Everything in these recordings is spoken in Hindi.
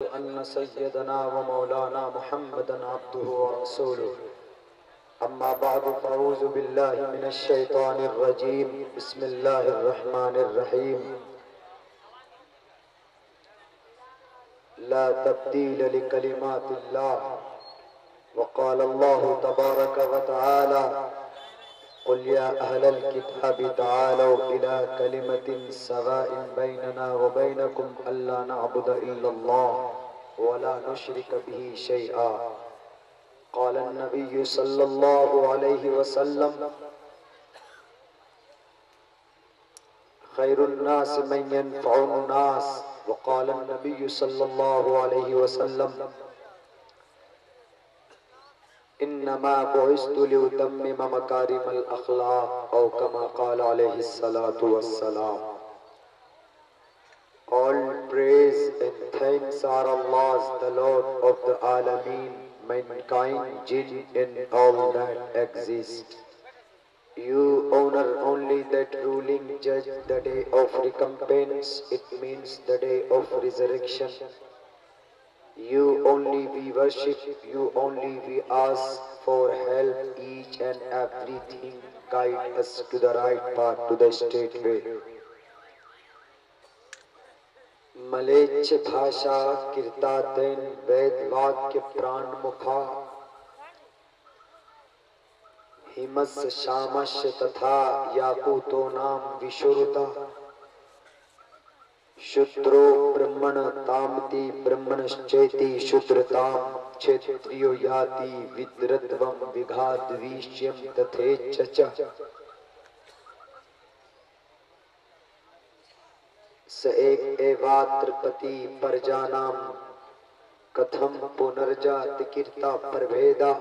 अन्न सय्यदना व मौलाना मुहम्मदन अब्दुहु व रसूलुहु अम्मा बअदु फ़अऊज़ु बिल्लाहि मिनश शैतानिर रजीम बिस्मिल्लाहिर रहमानिर रहीम ला तब्दील लिकलिमातिल्लाह व क़ाल अल्लाहु तबारक व तआला क़ुल या अहलल किताबि तआलौ इला कलिमतिन सवाइन बैनना व बैनकुम अल्ला नअबुद इल्लल्लाह व ला नुश्रिक बिही शैआ क़ाल अन्नबिय्यु सल्लल्लाहु अलैहि वसल्लम खैरुन नास मन यनफ़उन नास व क़ाल अन्नबिय्यु सल्लल्लाहु अलैहि वसल्लम इन्नमा बुइस्तु लिउतम्मिम मकारिमल अख़लाक़ औ कमा क़ाल अलैहिस्सलातु वस्सलाम। All praise and thanks are Allah's, the Lord of the Alameen, mankind, jinn and all that exist. You honor only that ruling judge, the day of recompense, it means the day of resurrection. You only we worship, you only we ask for help, each and everything guide us to the right path, to the straight way. मलेच्छ भाषा कीर्तातेन वेद वाक्य प्राण मुखा हिमस शामश तथा याकूतो नाम विशुरुता शूद्रो ब्रह्मण तामति ब्रह्मणश्चेति शूद्रताम क्षेत्रियो याति विद्रत्वम विघात विष्यम तथेच्छ स एक एवात्रपति परजानाम कथम पुनर्जाति कीर्ता प्रभेदा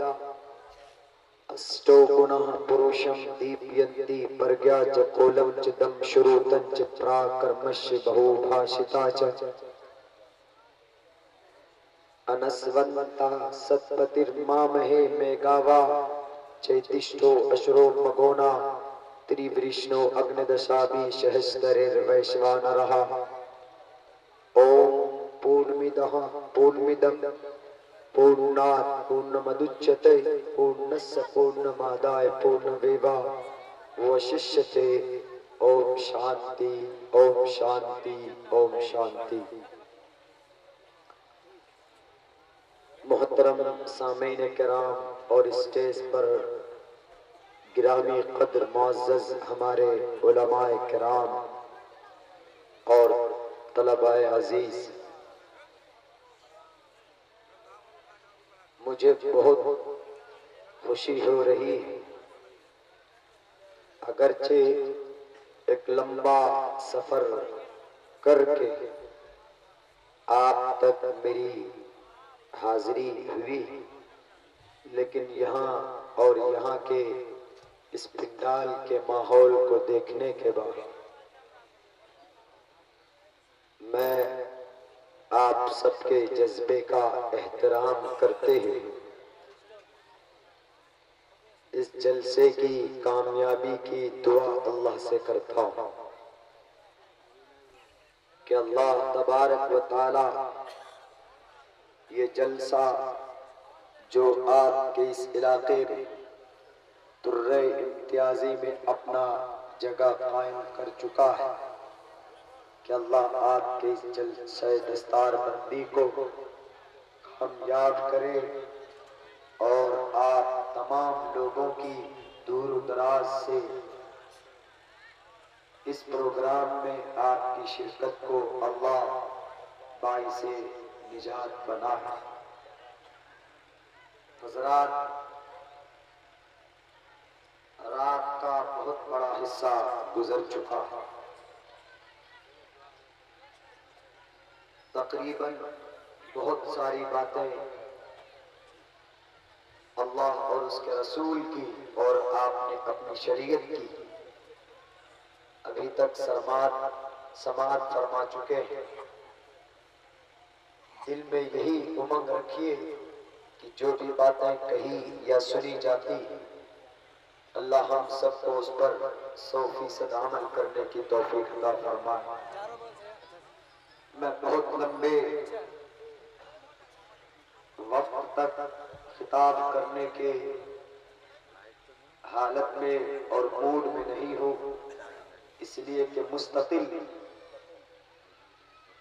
अष्टो गुणः पुरुषं दीप्यन्ति प्रज्ञा च कोलं च दम श्रुतं च प्राकर्मस्य बहुभाषिता च अनस्वन्ता सत्पतिर्मामहे मेघावा चैतिष्ठो अश्रो मगोना त्रिवृष्णो अग्निदशाभि सहस्रैर्वैश्वानरः ओम पूर्णमिदः पूर्णमिदं पूर्णात् पूर्णमुदच्यते पूर्णस्य पूर्णमादाय पूर्णमेवावशिष्यते। ओम शांति ओम शांति ओम शांति। मोहतरम सामीन किराम और स्टेज पर गिरामी कद्र मुअज़्ज़ज़ हमारे उलमाए किराम और तलबाए अजीज, मुझे बहुत खुशी हो रही है। अगरचे एक लंबा सफर करके आप तक मेरी हाजिरी हुई, लेकिन यहाँ और यहाँ के इस पंडाल के माहौल को देखने के बाद मैं आप सबके जज्बे का एहतराम करते हुए इस जलसे की कामयाबी की दुआ अल्लाह से करता हूँ कि अल्लाह तबारक व ताला ये जलसा जो आपके इस इलाके में तुर्रे इम्तियाजी में अपना जगह कायम कर चुका है, कि अल्लाह आपके इस जलसे दस्तारबंदी को कामयाब करे और आप तमाम लोगों की दूर दराज से इस प्रोग्राम में आपकी शिरकत को अल्लाह बाइसे निजात बनाए। हज़रात, रात का बहुत बड़ा हिस्सा गुजर चुका है। तकरीबन बहुत सारी बातें अल्लाह और उसके रसूल की और आपने अपनी शरीयत की अभी तक समात फरमा चुके हैं। दिल में यही उमंग रखिए कि जो भी बातें कही या सुनी जाती, अल्लाह हम सबको उस पर 100% अमल करने की तौफीक अता फरमाए। मैं बहुत लंबे तक खिताब करने के हालत में और मूड में नहीं हूँ, इसलिए कि मुस्तकिल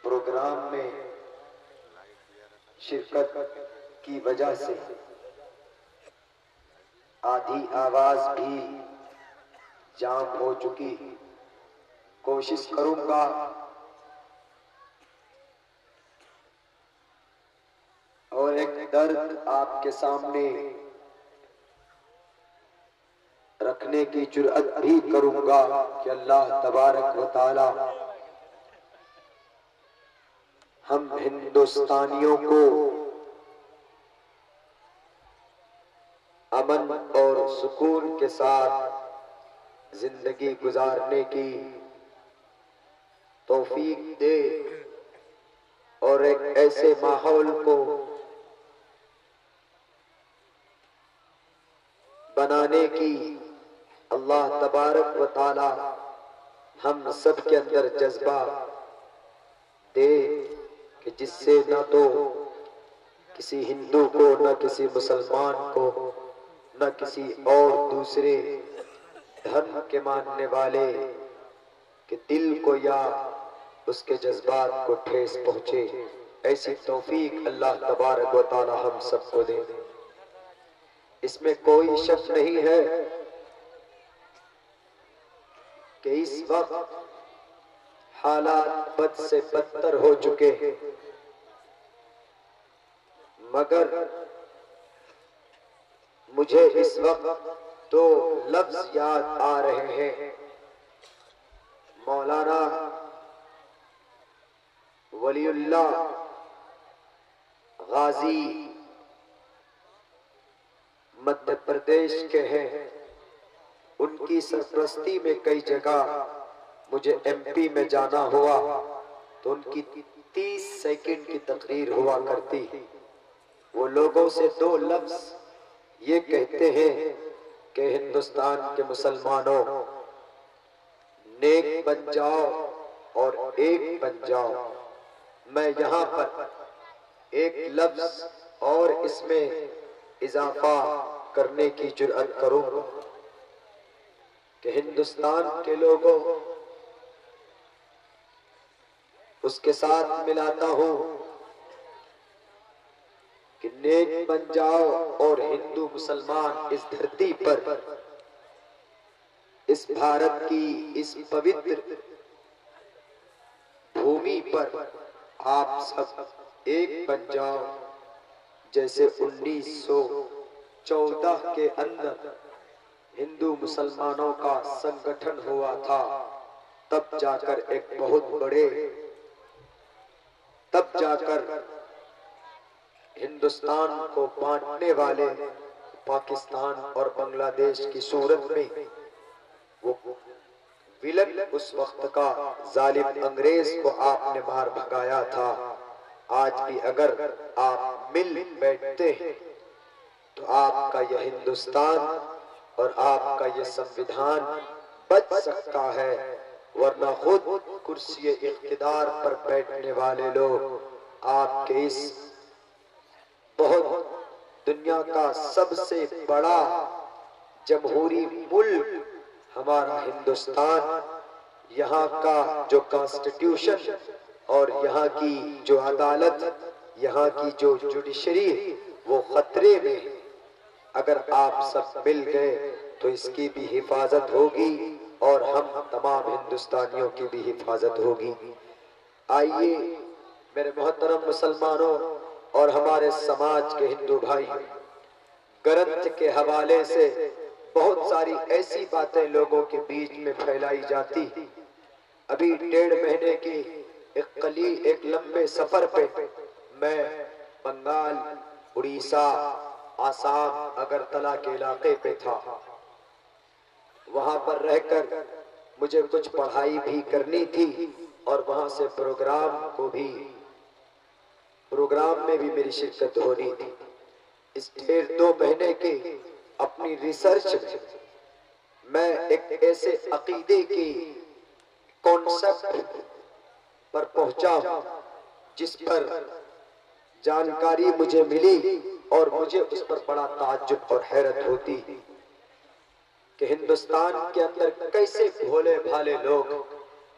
प्रोग्राम में शिरकत की वजह से आधी आवाज भी जाम हो चुकी। कोशिश करूंगा और एक दर्द आपके सामने रखने की जुर्अत भी करूंगा कि अल्लाह तबारक व तआला हम हिंदुस्तानियों को अमन और सुकून के साथ जिंदगी गुजारने की तौफीक दे और एक ऐसे माहौल को बनाने की अल्लाह तबारक व तआला हम सब के अंदर जज्बा दे कि जिससे न तो किसी हिंदू को, न किसी मुसलमान को, न किसी और दूसरे धर्म के मानने वाले के दिल को या उसके जज्बात को ठेस पहुंचे। ऐसी तौफीक अल्लाह तबारक व तआला हम सबको दे। इसमें कोई शक नहीं है कि इस वक्त हालात बद से बदतर हो चुके हैं, मगर मुझे इस वक्त दो लफ्ज याद आ रहे हैं। मौलाना वलीउल्लाह गाजी मध्य प्रदेश के हैं, उनकी सरपरस्ती में कई जगह मुझे एमपी में जाना हुआ तो उनकी 30 सेकंड की तकरीर हुआ करती। वो लोगों से दो लफ्ज ये कहते हैं कि हिंदुस्तान के मुसलमानों, नेक बन जाओ और एक बन जाओ। मैं यहाँ पर एक लफ्ज और इसमें इजाफा करने की जुर्अत करूंगा कि हिंदुस्तान के लोगों, उसके साथ मिलाता हूं कि नेक बन जाओ और हिंदू मुसलमान इस धरती पर, इस भारत की इस पवित्र भूमि पर आप सब एक बन जाओ। जैसे 1914 के अंदर हिंदू मुसलमानों का संगठन हुआ था, तब जाकर एक बहुत बड़े, तब जाकर हिंदुस्तान को बांटने वाले पाकिस्तान और बांग्लादेश की सूरत में वो विलन उस वक्त का जालिम अंग्रेज को आपने मार भगाया था। आज भी अगर आप मिल बैठते हैं तो आपका यह हिंदुस्तान और आपका यह संविधान बच सकता है, वरना खुद कुर्सी इख्तिदार पर बैठने वाले लोग आपके इस बहुत दुनिया का सबसे बड़ा जमहूरी मुल्क हमारा हिंदुस्तान, यहाँ का जो कॉन्स्टिट्यूशन और यहाँ की जो अदालत, यहाँ की जो जुडिशरी, वो खतरे में। अगर आप सब मिल गए तो इसकी भी हिफाजत होगी और हम तमाम हिंदुस्तानियों की भी हिफाजत होगी। आइए मेरे मोहतरम मुसलमानों और हमारे समाज के हिंदू भाई, ग्रंथ के हवाले से बहुत सारी ऐसी बातें लोगों के बीच में फैलाई जाती। अभी 1.5 महीने की एक लंबे सफर पे मैं बंगाल, उड़ीसा, आसाम, अगरतला के इलाके पे था। वहां पर रहकर मुझे कुछ पढ़ाई भी करनी थी और वहां से प्रोग्राम में भी मेरी शिरकत होनी थी। इस 1.5-2 महीने के अपनी रिसर्च में मैं एक ऐसे अकीदे की कॉन्सेप्ट पर पहुंचा जिस पर जानकारी मुझे मिली और मुझे उस पर बड़ा ताज्जुब और हैरत होती कि हिंदुस्तान के अंदर कैसे भोले भाले लोग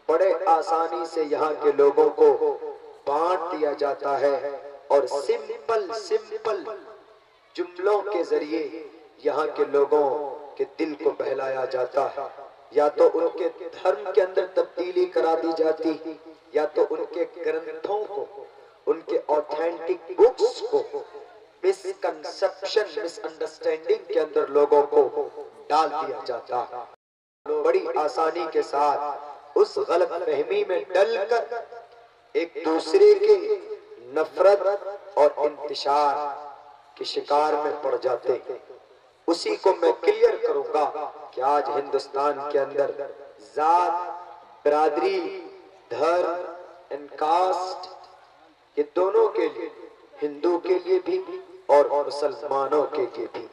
बड़े आसानी से यहाँ के लोगों को बांट दिया जाता है और सिंपल सिंपल जुमलों के जरिए यहाँ के लोगों के दिल को बहलाया जाता है। या तो उनके धर्म के अंदर तब्दीली करा दी जाती, या तो उनके ग्रंथों को, उनके ऑथेंटिक बुक्स को मिसकंसेप्शन, मिसअंडरस्टैंडिंग के अंदर लोगों को डाल दिया जाता है। बड़ी आसानी के साथ उस गलत फहमी में डलकर एक दूसरे के नफरत और इंतशार के शिकार में पड़ जाते। उसी को मैं क्लियर करूंगा कि आज हिंदुस्तान के अंदर जात, बिरादरी, धर्म एंड कास्ट, ये दोनों के लिए, हिंदू के लिए भी और मुसलमानों के लिए भी,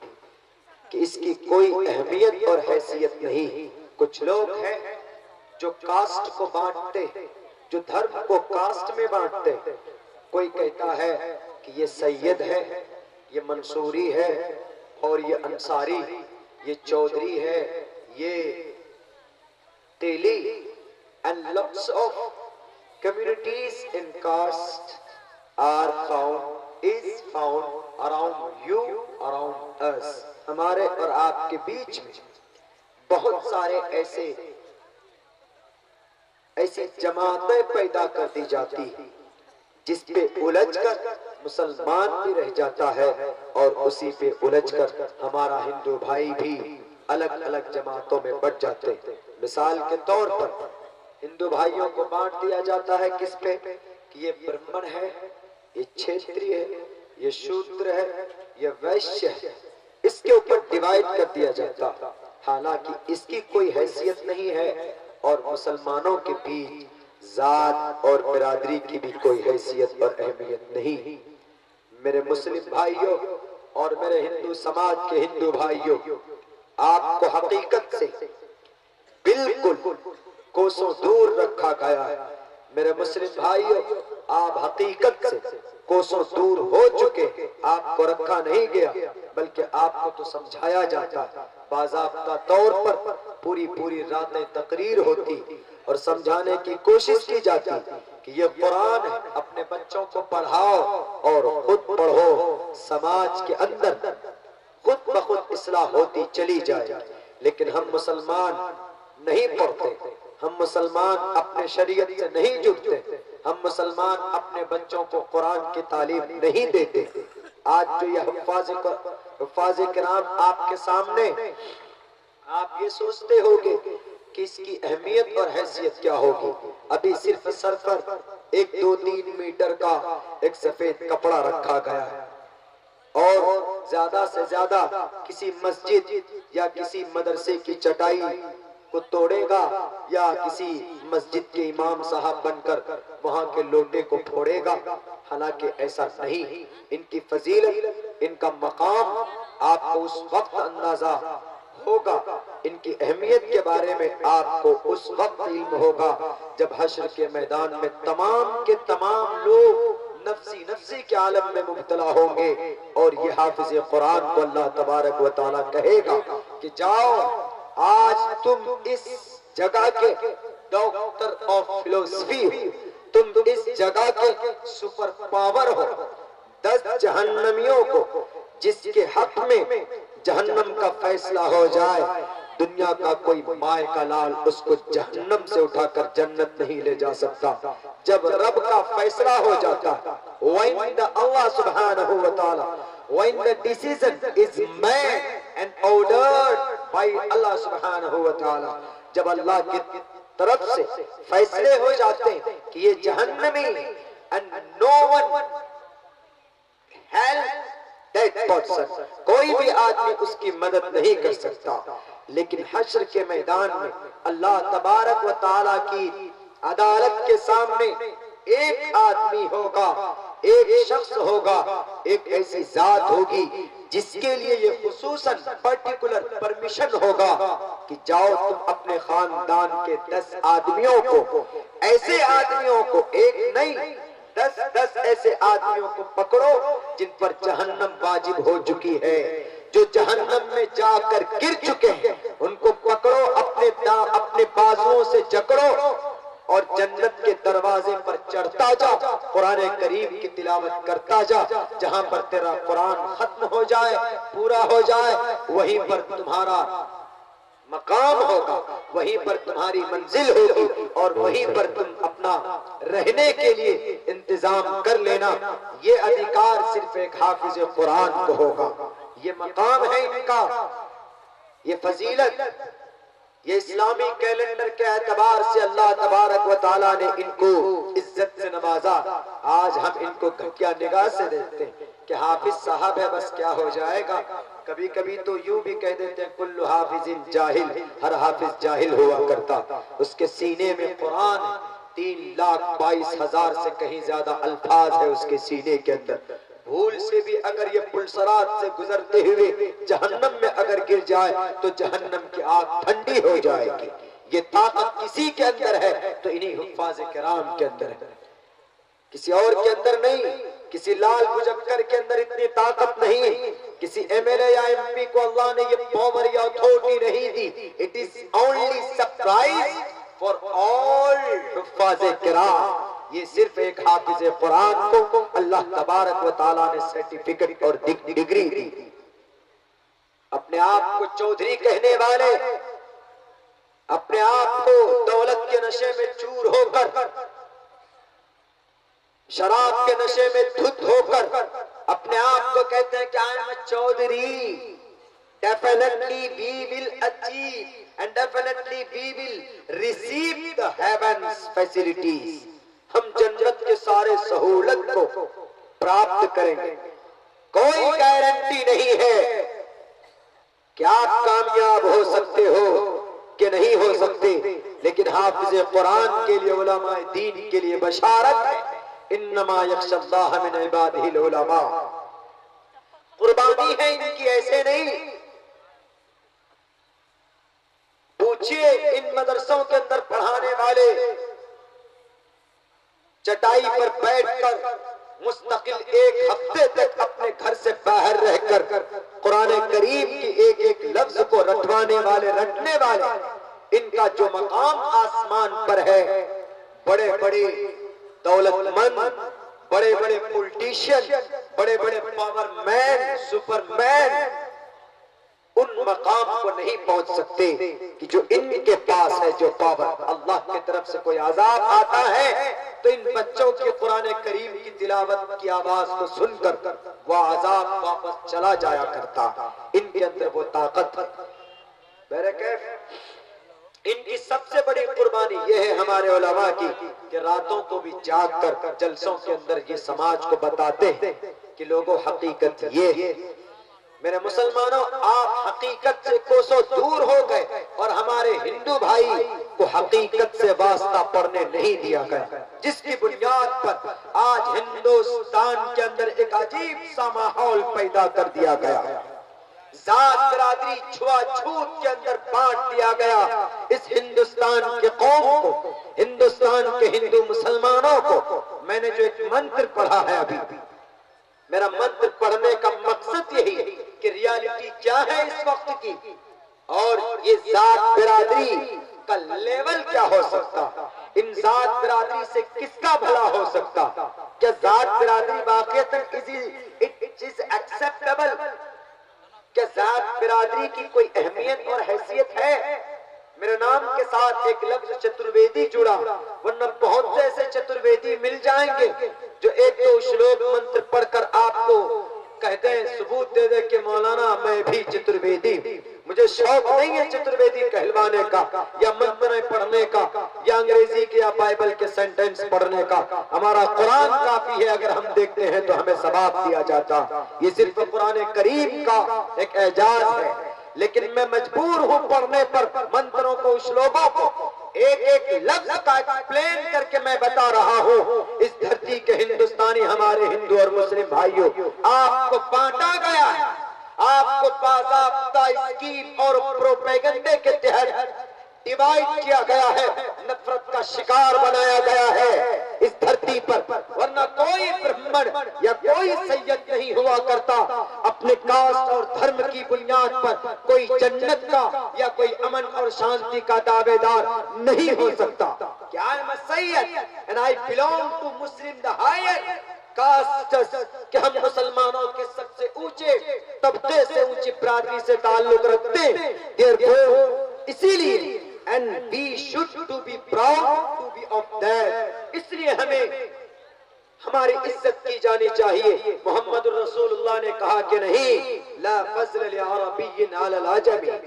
कि इसकी कोई अहमियत और हैसियत नहीं। कुछ लोग हैं जो कास्ट को बांटते, जो धर्म को कास्ट में बांटते। कोई कहता है कि ये सैयद है, ये मंसूरी है, और ये अंसारी, ये चौधरी है, ये तेली, and lots of communities in caste are found, is found around you, around us। हमारे और आपके बीच में बहुत सारे ऐसी जमातें पैदा कर दी जाती जिसपे उलझकर मुसलमान भी रह जाता है और उसी पे उलझकर हमारा हिंदू भाई भी अलग अलग जमातों में बढ़ जाते हैं। मिसाल के तौर पर हिंदू भाइयों को बांट दिया जाता है किस पे, कि ये ब्राह्मण है, ये क्षत्रिय है, ये शूद्र है, ये वैश्य है, इसके ऊपर डिवाइड कर दिया जाता। हालांकि इसकी कोई हैसियत नहीं है और मुसलमानों के बीच जात और बिरादरी की भी कोई हैसियत और अहमियत नहीं। मेरे मुस्लिम भाइयों और मेरे हिंदू समाज के हिंदू भाइयों, आपको हकीकत से बिल्कुल कोसों दूर रखा गया है। मेरे मुस्लिम भाइयों, आप हकीकत से कोसों दूर हो चुके, आपको रखा नहीं गया, बल्कि आपको तो समझाया जाता है। बाज़ाब्ता तौर पर पूरी पूरी रातें तकरीर होती और समझाने की कोशिश की जाती कि ये कुरान है, अपने बच्चों को पढ़ाओ और खुद पढ़ो, समाज के अंदर खुद ब खुद इस्लाह होती चली जाए। लेकिन हम मुसलमान नहीं पढ़ते, हम मुसलमान अपने शरीयत से नहीं जुड़ते, हम मुसलमान अपने बच्चों को कुरान की तालीम नहीं देते। आज जो ये हुफ्फाज़ किराम आपके सामने, आप ये सोचते होंगे कि इसकी अहमियत और हैसियत क्या होगी। अभी सिर्फ सर पर 1-2-3 मीटर का एक सफेद कपड़ा रखा गया है और ज्यादा से ज्यादा किसी मस्जिद या किसी मदरसे की चटाई को तोड़ेगा या किसी मस्जिद के इमाम साहब बनकर वहां के लोटे को फोड़ेगा। हालांकि ऐसा नहीं। इनकी फजीलत, इनका मकाम आपको उस वक्त अंदाजा होगा, इनकी अहमियत के बारे में आपको उस वक्त इल्म होगा जब हश्र के मैदान में तमाम के तमाम लोग नफ्सी नफ्सी के आलम में मुब्तला होंगे और ये हाफिज कुरान को अल्लाह तबारक व तआला कहेगा कि जाओ, आज तुम इस जगह के डॉक्टर ऑफ फिलोसफी, तुम इस जगह के सुपर पावर हो। 10 जहन्नमियों को जिसके हक में जहन्नम का फैसला हो जाए, दुनिया का कोई माए का लाल उसको जहन्नम से उठाकर जन्नत नहीं ले जा सकता। जब रब का फैसला हो जाता, when the Allah subhanahu wa ta'ala, when the decision is made and ordered by Allah subhanahu wa ta'ala, जब अल्लाह की तरफ से फैसले हो जाते हैं कि ये जहन्नमी, and no one help that person, कोई भी आदमी उसकी मदद नहीं कर सकता। लेकिन हश्र के मैदान में अल्लाह तबारक व तआला की अदालत के सामने एक आदमी होगा, एक शख्स होगा, एक ऐसी जात होगी जिसके लिए ये खुसूसन पर्टिकुलर परमिशन होगा कि जाओ तुम अपने खानदान के 10 आदमियों को, ऐसे आदमियों को, एक नहीं 10-10 ऐसे आदमियों को पकड़ो जिन पर जहन्नम वाजिब हो चुकी है, जो जहन्नम में जाकर गिर चुके हैं, उनको पकड़ो, अपने बाजुओं से जकड़ो और जन्नत के दरवाजे पर चढ़ता जा, कुरान करीम की तिलावत करता जा। जहां पर तेरा कुरान खत्म हो जाए, पूरा हो जाए, वहीं पर तुम्हारा मकाम होगा, वहीं पर तुम्हारी मंजिल होगी और वहीं पर तुम अपना रहने के लिए इंतजाम कर लेना। ये अधिकार सिर्फ एक हाफिज कुरान को होगा, ये मकाम है इनका, ये फजीलत, ये इस्लामी कैलेंडर के एतबार से अल्लाह तबारक व ताला ने इनको इज्जत से नवाजा। आज हम इनको घटिया निगाह से देखते हैं कि हाफिज साहब है, बस क्या हो जाएगा। कभी कभी तो यूं भी कह देते हैं कुल्लु हाफिजिन जाहिल, हर हाफिज जाहिल हुआ करता। उसके सीने में कुरान 3,22,000 से कहीं ज्यादा अल्फाज है उसके सीने के अंदर। भूल से भी अगर ये पुलसरात से गुजरते हुए जहन्नम में अगर गिर जाए तो जहन्नम की आग ठंडी हो जाएगी। ये ताकत किसी के अंदर है तो इन्हीं हुफ्फाज़ किराम के अंदर है, किसी और के अंदर नहीं। किसी लाल मुजक्कर के अंदर इतनी ताकत नहीं, किसी एमएलए या एमपी को अल्लाह ने ये पावर या अथॉरिटी नहीं दी। It is only surprise for all हुफ्फाज़ किराम। ये सिर्फ एक हाफिज कुरान को अल्लाह तबारक व ताला ने सर्टिफिकेट और डिग्री दी। अपने आप को चौधरी कहने वाले, अपने आप को दौलत के नशे में चूर होकर, शराब के नशे में धुत होकर अपने आप को कहते हैं कि I am Chaudhary. Definitely we will achieve and definitely we will receive the heavens facilities. हम जन्नत के सारे सहूलत को प्राप्त करेंगे। कोई गारंटी नहीं है कि आप कामयाब हो सकते हो कि नहीं हो सकते, लेकिन हाफिज कुरान के लिए, उलमाए दीन के लिए बशारत है, इन्नमा यख्शल्लाह मिन इबादिहिल उलमा। कुर्बानी है इनकी, ऐसे नहीं। पूछिए इन मदरसों के अंदर पढ़ाने वाले चटाई पर बैठकर मुस्तकिल 1 हफ्ते तक अपने घर से बाहर रहकर कुरान करीम की एक एक लफ्ज को रटवाने वाले, रटने वाले, इनका जो मकाम आसमान पर है, बड़े बड़े दौलतमंद, बड़े बड़े पॉलिटिशियन, बड़े बड़े पावरमैन, सुपरमैन उन मकाम को नहीं पहुंच सकते कि जो इनके पास है, जो पावर। अल्लाह की तरफ से कोई अजाब आता है तो इन बच्चों के कुरान करीम की तिलावत की आवाज को सुनकर वह अजाब वापस चला जाया करता। इनके अंदर वो ताकत। इनकी सबसे बड़ी कुर्बानी यह है हमारे उलमा की कि रातों को भी जाग कर जलसों के अंदर ये समाज को बताते हैं कि लोगों हकीकत ये है। मेरे मुसलमानों, आप हकीकत से कोसों दूर हो गए और हमारे हिंदू भाई को हकीकत से वास्ता पढ़ने नहीं दिया गया, जिसकी बुनियाद पर आज हिंदुस्तान के अंदर एक अजीब सा माहौल पैदा कर दिया गया। जात बिरादरी छुआछूत के अंदर बांट दिया गया। इस हिंदुस्तान के कौम को, हिंदुस्तान के हिंदू मुसलमानों को, मैंने जो एक मंत्र पढ़ा है अभी, मेरा मंत्र पढ़ने का मकसद यही है कि रियलिटी क्या है इस वक्त की और ये जात बिरादरी का लेवल क्या हो सकता, इन जात बिरादरी से किसका भला हो सकता, क्या जात बिरादरी वाकईतन इट इज एक्सेप्टेबल, क्या जात बिरादरी की कोई अहमियत और हैसियत है। मेरे नाम के साथ एक लफ्ज चतुर्वेदी जुड़ा, वरना बहुत से ऐसे चतुर्वेदी मिल जाएंगे जो एक दो श्लोक मंत्र पढ़कर आपको कहते हैं, सबूत दे दे कि मौलाना मैं भी चतुर्वेदी। मुझे शौक नहीं है चतुर्वेदी कहलवाने का या मंत्र पढ़ने का या अंग्रेजी के या बाइबल के सेंटेंस पढ़ने का। हमारा कुरान काफी है, अगर हम देखते हैं तो हमें सवाब दिया जाता। ये सिर्फ कुरान करीम का एक एजाज है, लेकिन मैं मजबूर हूं पढ़ने पर मंत्रों को, श्लोकों को एक एक लफ्ज का एक्सप्लेन करके मैं बता रहा हूं। इस धरती के हिंदुस्तानी, हमारे हिंदू और मुस्लिम भाइयों, आपको बांटा गया है, आपको बाज़ाब्ता स्कीम और प्रोपेगेंडे के तहत डिवाइड किया गया है, नफरत का शिकार बनाया गया है। इस धरती धरती पर, वरना कोई ब्राह्मण या कोई सैयद नहीं हुआ करता अपने कास्ट और धर्म की बुनियाद पर कोई जन्नत का या कोई अमन और शांति का दावेदार नहीं हो सकता। क्या I am a Syed and I belong to Muslim the higher caste, कि हम मुसलमानों के सबसे ऊंचे तबके से ऊंची बिरादरी से ताल्लुक रखते हैं। इसीलिए and we should to be proud to be of that, इसलिए हमें हमारी इज्जत की जानी चाहिए। मोहम्मद रसूलुल्लाह ने कहा कि नहीं, ला फज़ल लिअरबिय्यिन अलल अजमी,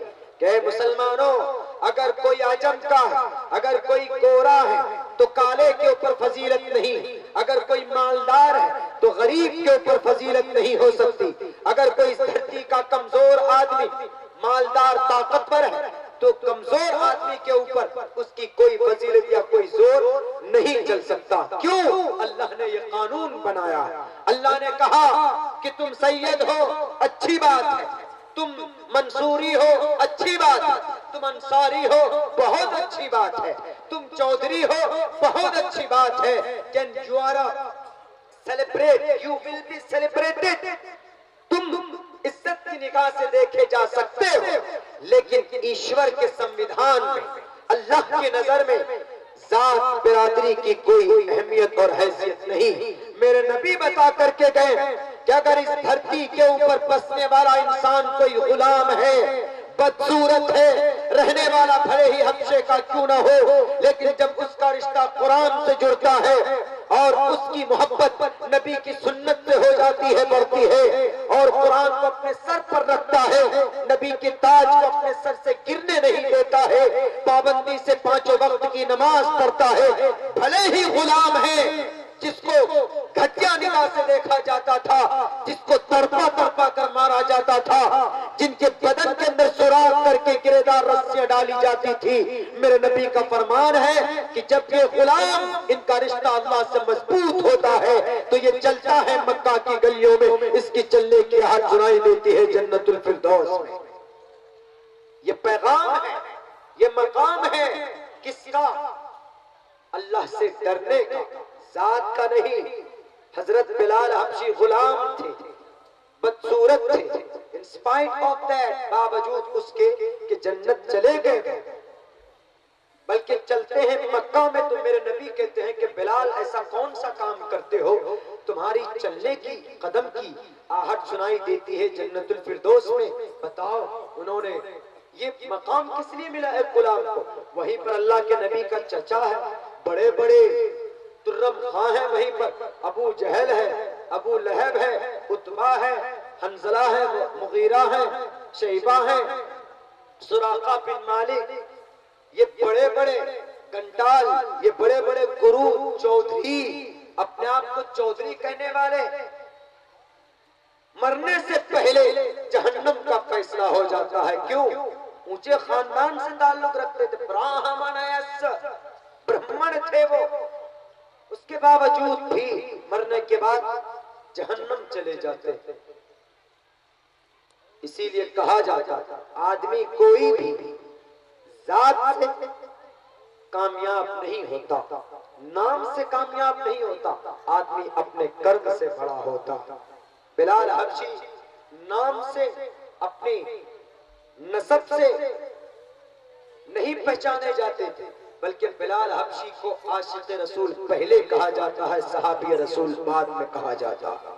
कि मुसलमानों अगर कोई आजम का है, अगर कोई गोरा है तो काले के ऊपर फजीलत नहीं, अगर कोई मालदार है तो गरीब के ऊपर फजीलत नहीं हो सकती, अगर कोई धरती का कमजोर आदमी मालदार ताकतवर है तो कमजोर आदमी के ऊपर उसकी कोई फजीलत या कोई जोर नहीं चल सकता। क्यों? अल्लाह ने ये कानून बनाया। अल्लाह ने कहा कि तुम सैयद हो, अच्छी बात है, तुम मंसूरी हो, अच्छी बात है, तुम अंसारी हो, बहुत अच्छी बात है, तुम चौधरी हो, बहुत अच्छी बात है। Can you are celebrate, you will be celebrated, तुम इज्जत की निगाह से देखे जा सकते हो, लेकिन ईश्वर के संविधान में, अल्लाह की नजर में जात बिरादरी की कोई अहमियत और हैसियत नहीं। मेरे नबी बता करके गए कि अगर इस धरती के ऊपर बसने वाला इंसान कोई गुलाम है, बदसूरत है, रहने वाला भले ही हबशे का क्यों ना हो, लेकिन जब उसका रिश्ता कुरान से जुड़ता है और उसकी मोहब्बत नबी की सुन्नत से हो जाती है, बढ़ती है, और कुरान को अपने सर पर रखता है, नबी के ताज को अपने सर से गिरने नहीं देता है, पाबंदी से 5 वक्त की नमाज पढ़ता है, भले ही गुलाम है, जिसको घटिया निगाह से देखा जाता था, जिसको तड़पा तड़पा कर मारा जाता था, जिनके बदन के अंदर सुराख करके गिरेदार रस्सियां डाली जाती थी। मेरे नबी का फरमान है कि जब ये गुलाम, इनका रिश्ता अल्लाह से मजबूत होता है तो ये चलता है मक्का की गलियों में, इसकी चलने की आहट सुनाई देती है जन्नतुल फिरदौस में। ये पैगाम है, ये मकाम है किसका? अल्लाह से डरने का, जात का नहीं। हजरत बिलाल हबशी गुलाम थे, बदसूरत थे, इन स्पाइट ऑफ दैट, बावजूद उसके कि जन्नत चले गए, बल्कि चलते हैं मक्का में तो मेरे नबी कहते हैं कि बिलाल ऐसा कौन सा काम करते हो, तुम्हारी चलने की, कदम की आहट सुनाई देती है जन्नतुल फिरदौस में। बताओ, उन्होंने ये मकाम किस लिए मिला है गुलाम को? वहीं पर अल्लाह के नबी का चचा है, बड़े बड़े तुर्रम खां है, वहीं पर अबू जहल है, अबू लहब है, उतबा है, हंजला है, मुगीरा है, शैबा है, सुराका बिन मालिक, ये बड़े बड़े गंडाल, ये बड़े बड़े गुरु चौधरी, अपने आप को चौधरी कहने वाले, मरने से पहले जहन्नम का फैसला हो जाता है। क्यों? ऊंचे खानदान से ताल्लुक रखते थे, ब्राह्मण थे वो, उसके बावजूद भी मरने के बाद जहन्नम चले जाते थे। इसीलिए कहा जाता आदमी कोई भी जात से कामयाब नहीं होता, नाम से कामयाब नहीं होता, आदमी अपने कर्म से बड़ा होता। बिलाल हबशी नाम से, अपनी नसब से नहीं पहचाने जाते थे, बल्कि बिलाल हबशी को आशिक़ रसूल पहले कहा जाता है, सहाबी रसूल बाद में कहा जाता है।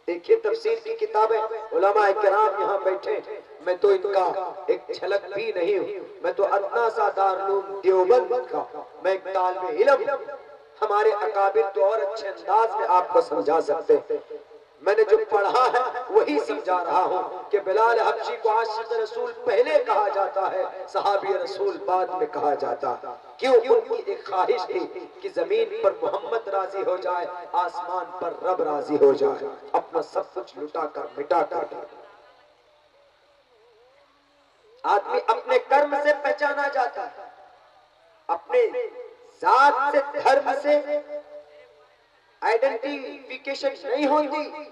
देखिए तफसीर की किताबें, उलमा किराम यहाँ बैठे, मैं तो इनका एक झलक भी नहीं हूँ, मैं तो अदना सा दारुल देवबंद का मैं एक तालिबे इल्म, हमारे अकाबिर तो और अच्छे अंदाज में आपको समझा सकते हैं। मैंने जो पढ़ा है वही समझा रहा हूँ कि बिलाल हबशी को आशिक़ रसूल पहले कहा जाता है, सहाबी रसूल बाद में कहा जाता है। क्यों? उनकी एक ख्वाहिश थी कि जमीन पर मोहम्मद राजी हो जाए, आसमान पर रब राजी हो जाए, अपना सब कुछ लुटा कर मिटा कर। आदमी अपने कर्म से पहचाना जाता है, अपने जात से, धर्म से आइडेंटिफिकेशन नहीं होती।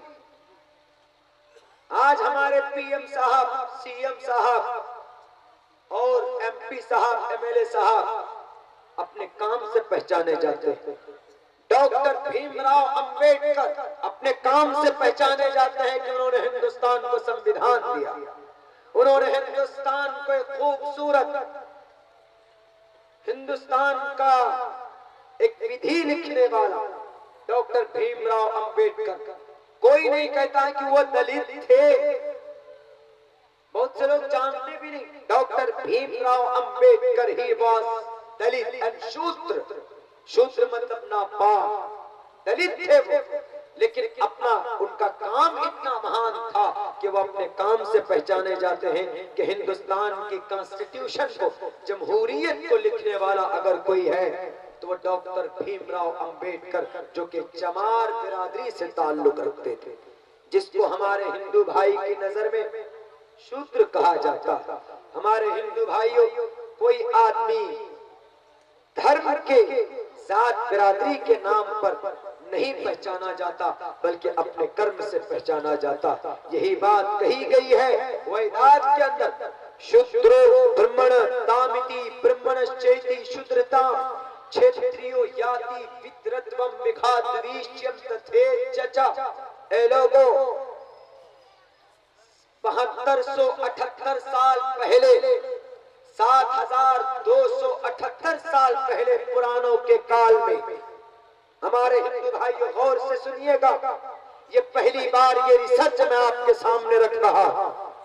आज हमारे पीएम साहब, सीएम साहब और एमपी साहब, एमएलए साहब अपने काम से पहचाने जाते हैं। डॉक्टर भीमराव अंबेडकर अपने काम से पहचाने जाते हैं कि उन्होंने हिंदुस्तान को संविधान दिया, उन्होंने हिंदुस्तान को एक खूबसूरत हिंदुस्तान का एक विधि लिखने वाला डॉक्टर भीमराव अंबेडकर। कोई नहीं कहता कि वो दलित थे, बहुत से लोग जानते भी नहीं। Doctor Bhimrao Ambedkar he was Dalit and शूद्र। शूद्र मतलब नापाक, दलित थे वो, लेकिन अपना उनका काम इतना महान था कि वो अपने काम से पहचाने जाते हैं कि हिंदुस्तान की कॉन्स्टिट्यूशन को, जमहूरियत को लिखने वाला अगर कोई है तो वो डॉक्टर भीमराव अंबेडकर, जो कि चमार बिरादरी से ताल्लुक रखते थे, जिसको हमारे हिंदू भाई की नजर में शूद्र कहा जाता। हमारे हिंदू भाइयों, कोई आदमी धर्म के, जात बिरादरी के नाम पर नहीं पहचाना जाता, बल्कि अपने कर्म से पहचाना जाता। यही बात कही गई है वेदांत के अंदर, शूद्रो ब्रह्मण तामिति ब्रह्मणश्चेति शूद्रता क्षेत्रियो याति विद्रत्वम विघातरीश्यम तथेचचा। ए लोगों, 7278 साल पहले, 7278 साल पहले पुराणों के काल में, हमारे हिंदू भाइयों गौर से सुनिएगा, ये पहली बार ये रिसर्च मैं आपके सामने रख रहा।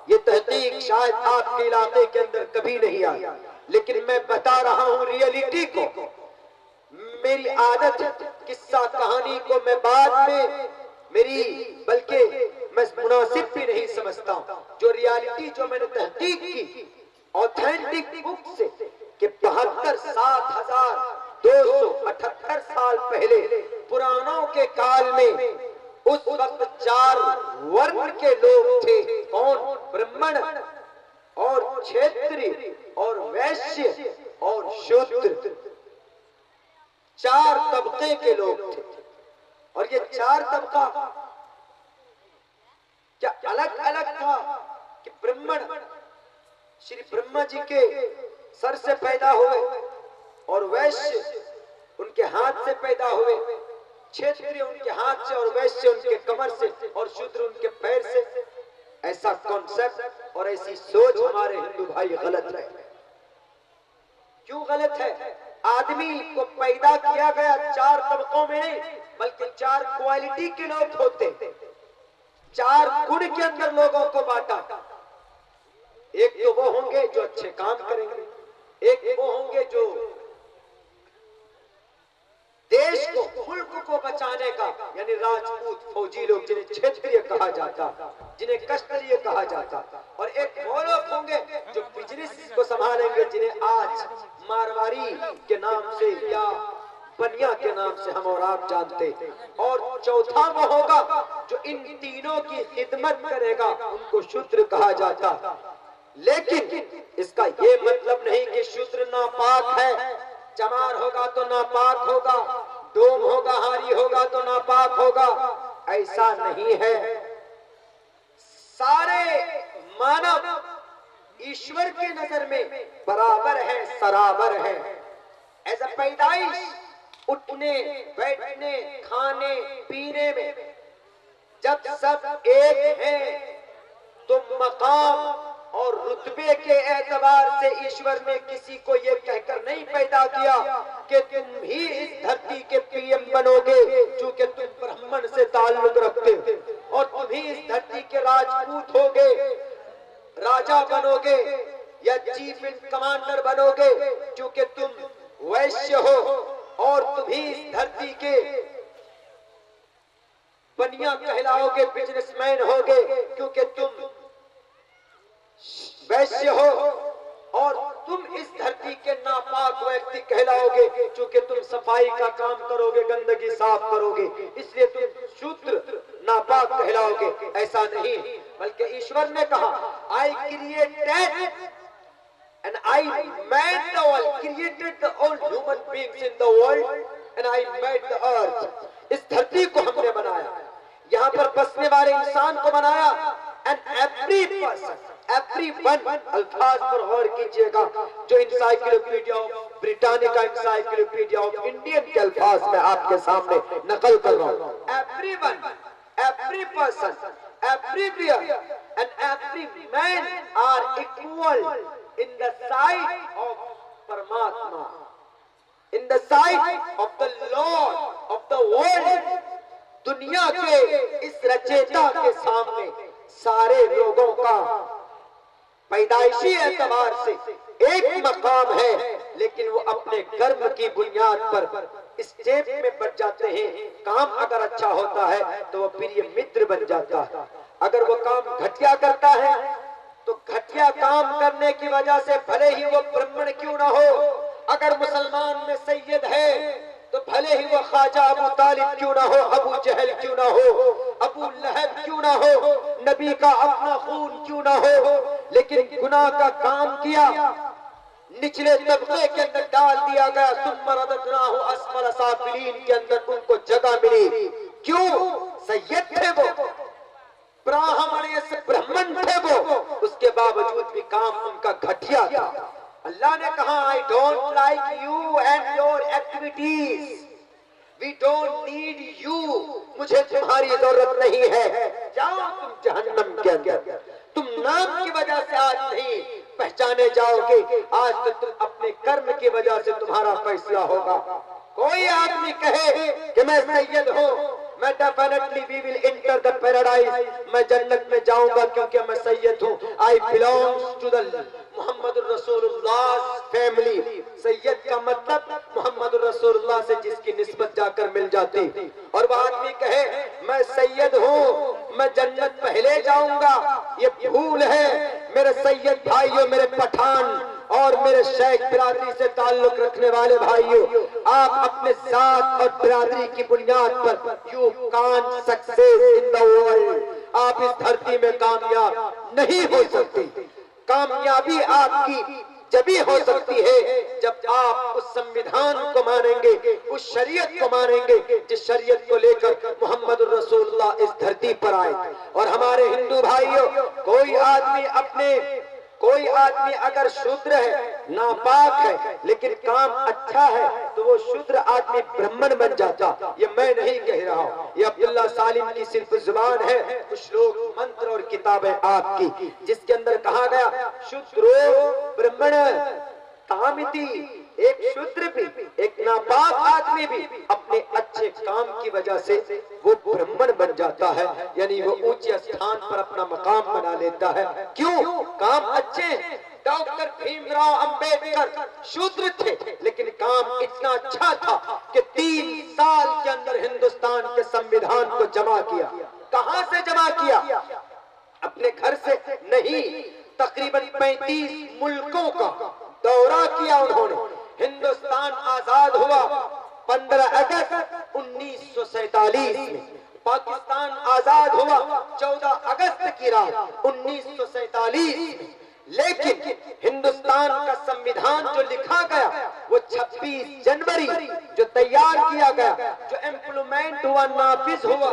ये तहकीक शायद आपके इलाके के अंदर कभी नहीं आई, लेकिन मैं बता रहा हूँ रियलिटी को। मेरी आदत है किस्सा कहानी को मैं बाद में मेरी, बल्कि मैं मुनासिब भी नहीं समझता हूँ। जो रियलिटी जो मैंने तहकीक की ऑथेंटिक बुक से कि 72,278 साल पहले पुराणों के काल में उस वक्त 4 वर्ण के लोग थे। कौन? ब्राह्मण और क्षत्रिय और वैश्य और शूद्र, 4 तबके के लोग थे। और ये 4 तबका क्या अलग अलग था कि ब्राह्मण श्री ब्रह्मा जी के सर से पैदा हुए, और वैश्य उनके हाथ से पैदा हुए, क्षत्रिय उनके हाथ से और वैश्य उनके कमर से और शूद्र उनके पैर से। ऐसा कॉन्सेप्ट और ऐसी सोच हमारे हिंदू भाई गलत है। क्यों गलत है? आदमी को पैदा किया गया 4 तबकों में नहीं, बल्कि 4 क्वालिटी के लोग होते, 4 गुण के अंदर लोगों को बांटा। एक तो वो होंगे जो अच्छे काम करेंगे, एक वो होंगे जो देश को, मुल्क को बचाने का, यानी राजपूत फौजी लोग जिन्हें क्षत्रिय कहा जाता, जिन्हें कष्टरिय कहा जाता, और एक वो लोग होंगे जो बिजनेस को संभालेंगे, जिन्हें आज मारवाड़ी के नाम से या बनिया के नाम से हम और आप जानते। और चौथा वो होगा जो इन तीनों की खिदमत करेगा, उनको शूद्र कहा जाता। लेकिन इसका ये मतलब नहीं कि शूद्र नापाक है। चमार होगा तो नापाक होगा, डोम होगा, हारी होगा तो नापाक होगा, ऐसा नहीं है। सारे मानव ईश्वर के नजर में बराबर है, सराबर है। एज अ पैदाइश, उठने बैठने खाने पीने में जब सब एक हैं, तो मकाम और रुतबे के एतबार से ईश्वर ने किसी को ये कहकर नहीं पैदा किया कि तुम ही इस धरती के पीएम बनोगे, क्योंकि तुम ब्राह्मण से ताल्लुक रखते हो, और तुम ही इस धरती के राजपूत होगे, राजा बनोगे या चीफ इन कमांडर बनोगे, क्योंकि तुम वैश्य हो, और तुम ही इस धरती के बनिया कहलाओगे, बिजनेसमैन होगे, क्योंकि तुम वैश्य हो, और तुम इस धरती के नापाक व्यक्ति कहलाओगे, क्योंकि तुम सफाई का काम करोगे, गंदगी साफ करोगे, इसलिए तुम शूद्र नापाक कहलाओगे। ऐसा नहीं, बल्कि ईश्वर ने कहा, I created and I made the world, created the all human beings in the world, and I made the earth. इस धरती को हमने बनाया, यहाँ पर बसने वाले इंसान को बनाया, and every person, everyone, अल्फाज पर गौर कीजिएगा जो encyclopaedia of Britannica encyclopaedia of Indian के अल्फाज में आपके सामने नकल कर रहा हूं। Everyone, every person, everywhere and every man are equal in the sight of परमात्मा, in the sight of the lord of the world. दुनिया के इस रचयिता के सामने सारे लोगों का पैदाइशी एतबार से एक मकाम है, लेकिन वो अपने कर्म की बुनियाद पर स्टेप में बढ़ जाते हैं। काम अगर अच्छा होता है तो वो प्रिय मित्र बन जाता है, अगर वो काम घटिया करता है तो घटिया काम करने की वजह से भले ही वो ब्राह्मण क्यों ना हो, अगर मुसलमान में सैयद है तो भले ही वो ख्वाजा अबू तालिब क्यों ना हो, अबू जहल क्यों ना हो, अबू लहब क्यों ना हो, नबी का अपना खून क्यों ना हो, लेकिन गुनाह का काम किया, निचले तबके के अंदर डाल दिया गया, सुम्मा रददनाहु अस्फल साफिलीन के अंदर उनको जगह मिली। क्यों? सैयद थे वो, ब्राह्मण थे वो, उसके बावजूद भी काम उनका घटिया था। अल्लाह ने कहा, I don't like you and your activities, we don't need you, मुझे तुम्हारी जरूरत नहीं है, जाओ तुम जहन्नम के अंदर। तुम नाम की वजह से आज नहीं पहचाने जाओगे, आज तो तुम अपने कर्म की वजह से तुम्हारा फैसला होगा। कोई आदमी कहे कि मैं सैयद हूँ, मैं definitely we will enter the paradise, मैं जन्नत में जाऊंगा क्योंकि मैं सैयद हूँ, I belongs to the Muhammad रसूलुल्लाह फैमिली। सैयद का मतलब मोहम्मद रसूलुल्लाह से जिसकी निस्बत जाकर मिल जाती। और वह आदमी कहे मैं सैयद हूँ, मैं जन्नत पहले जाऊंगा, ये भूल है। मेरे सैयद भाइयों, मेरे पठान और मेरे शेख बिरादरी से ताल्लुक रखने वाले भाइयों, आप अपने जात और बिरादरी की बुनियाद पर you can't success in the world, आप इस धरती में कामयाब नहीं हो सकती। कामयाबी आपकी जभी हो सकती है जब आप उस संविधान को मानेंगे, उस शरीयत को मानेंगे जिस शरीयत को लेकर मोहम्मद रसूलुल्लाह इस धरती पर आए। और हमारे हिंदू भाइयों, कोई आदमी अगर शूद्र है, नापाक है, लेकिन काम अच्छा है तो वो शूद्र आदमी ब्राह्मण बन जाता। ये मैं नहीं कह रहा हूँ, ये अब्दुल्ला सालिम की सिर्फ जुबान है, कुछ लोग मंत्र और किताबें आपकी, जिसके अंदर कहा गया शूद्रो ब्राह्मण तामिति, एक शूद्र भी, एक नापाक आदमी भी अपने अच्छे काम की वजह से वो ब्राह्मण बन जाता है, यानी वो ऊंचे स्थान पर अपना मकाम बना लेता है। क्यों? काम अच्छे। डॉक्टर भीमराव अंबेडकर शूद्र थे, लेकिन काम इतना अच्छा था कि 3 साल के अंदर हिंदुस्तान के संविधान को जमा किया। कहां से जमा किया? अपने घर से नहीं, तकरीबन 35 मुल्कों का दौरा किया उन्होंने। हिंदुस्तान आजाद हुआ 15 अगस्त 1947 में, पाकिस्तान आजाद हुआ 14 अगस्त की रात 1947 में। लेकिन हिंदुस्तान का संविधान जो लिखा गया वो 26 जनवरी जो तैयार किया गया, जो इम्प्लीमेंट हुआ, नाफिज हुआ,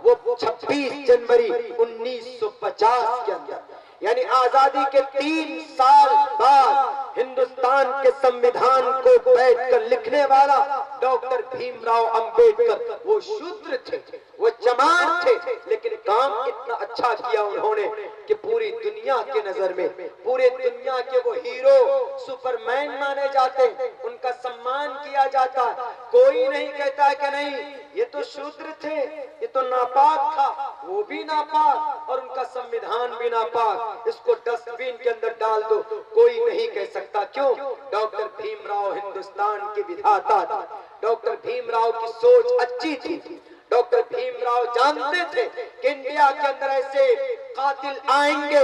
वो 26 जनवरी 1950 के अंदर, यानी आजादी के 3 साल बाद हिंदुस्तान के संविधान को बैठकर लिखने वाला डॉक्टर भीमराव अंबेडकर वो शूद्र थे, वो चमार थे, लेकिन काम इतना अच्छा किया उन्होंने कि पूरी दुनिया के नजर में, पूरे दुनिया के वो हीरो, सुपरमैन माने जाते, उनका सम्मान किया जाता। कोई नहीं कहता कि नहीं ये तो शूद्र थे, ये तो नापाक था, वो भी नापाक और उनका संविधान भी नापाक, इसको डस्टबिन के अंदर डाल दो, कोई नहीं कह सकता। क्यों? डॉक्टर भीमराव हिंदुस्तान के विधाता था, डॉक्टर भीमराव की सोच अच्छी थी। डॉक्टर भीमराव जानते थे कि इंडिया के अंदर ऐसे कातिल आएंगे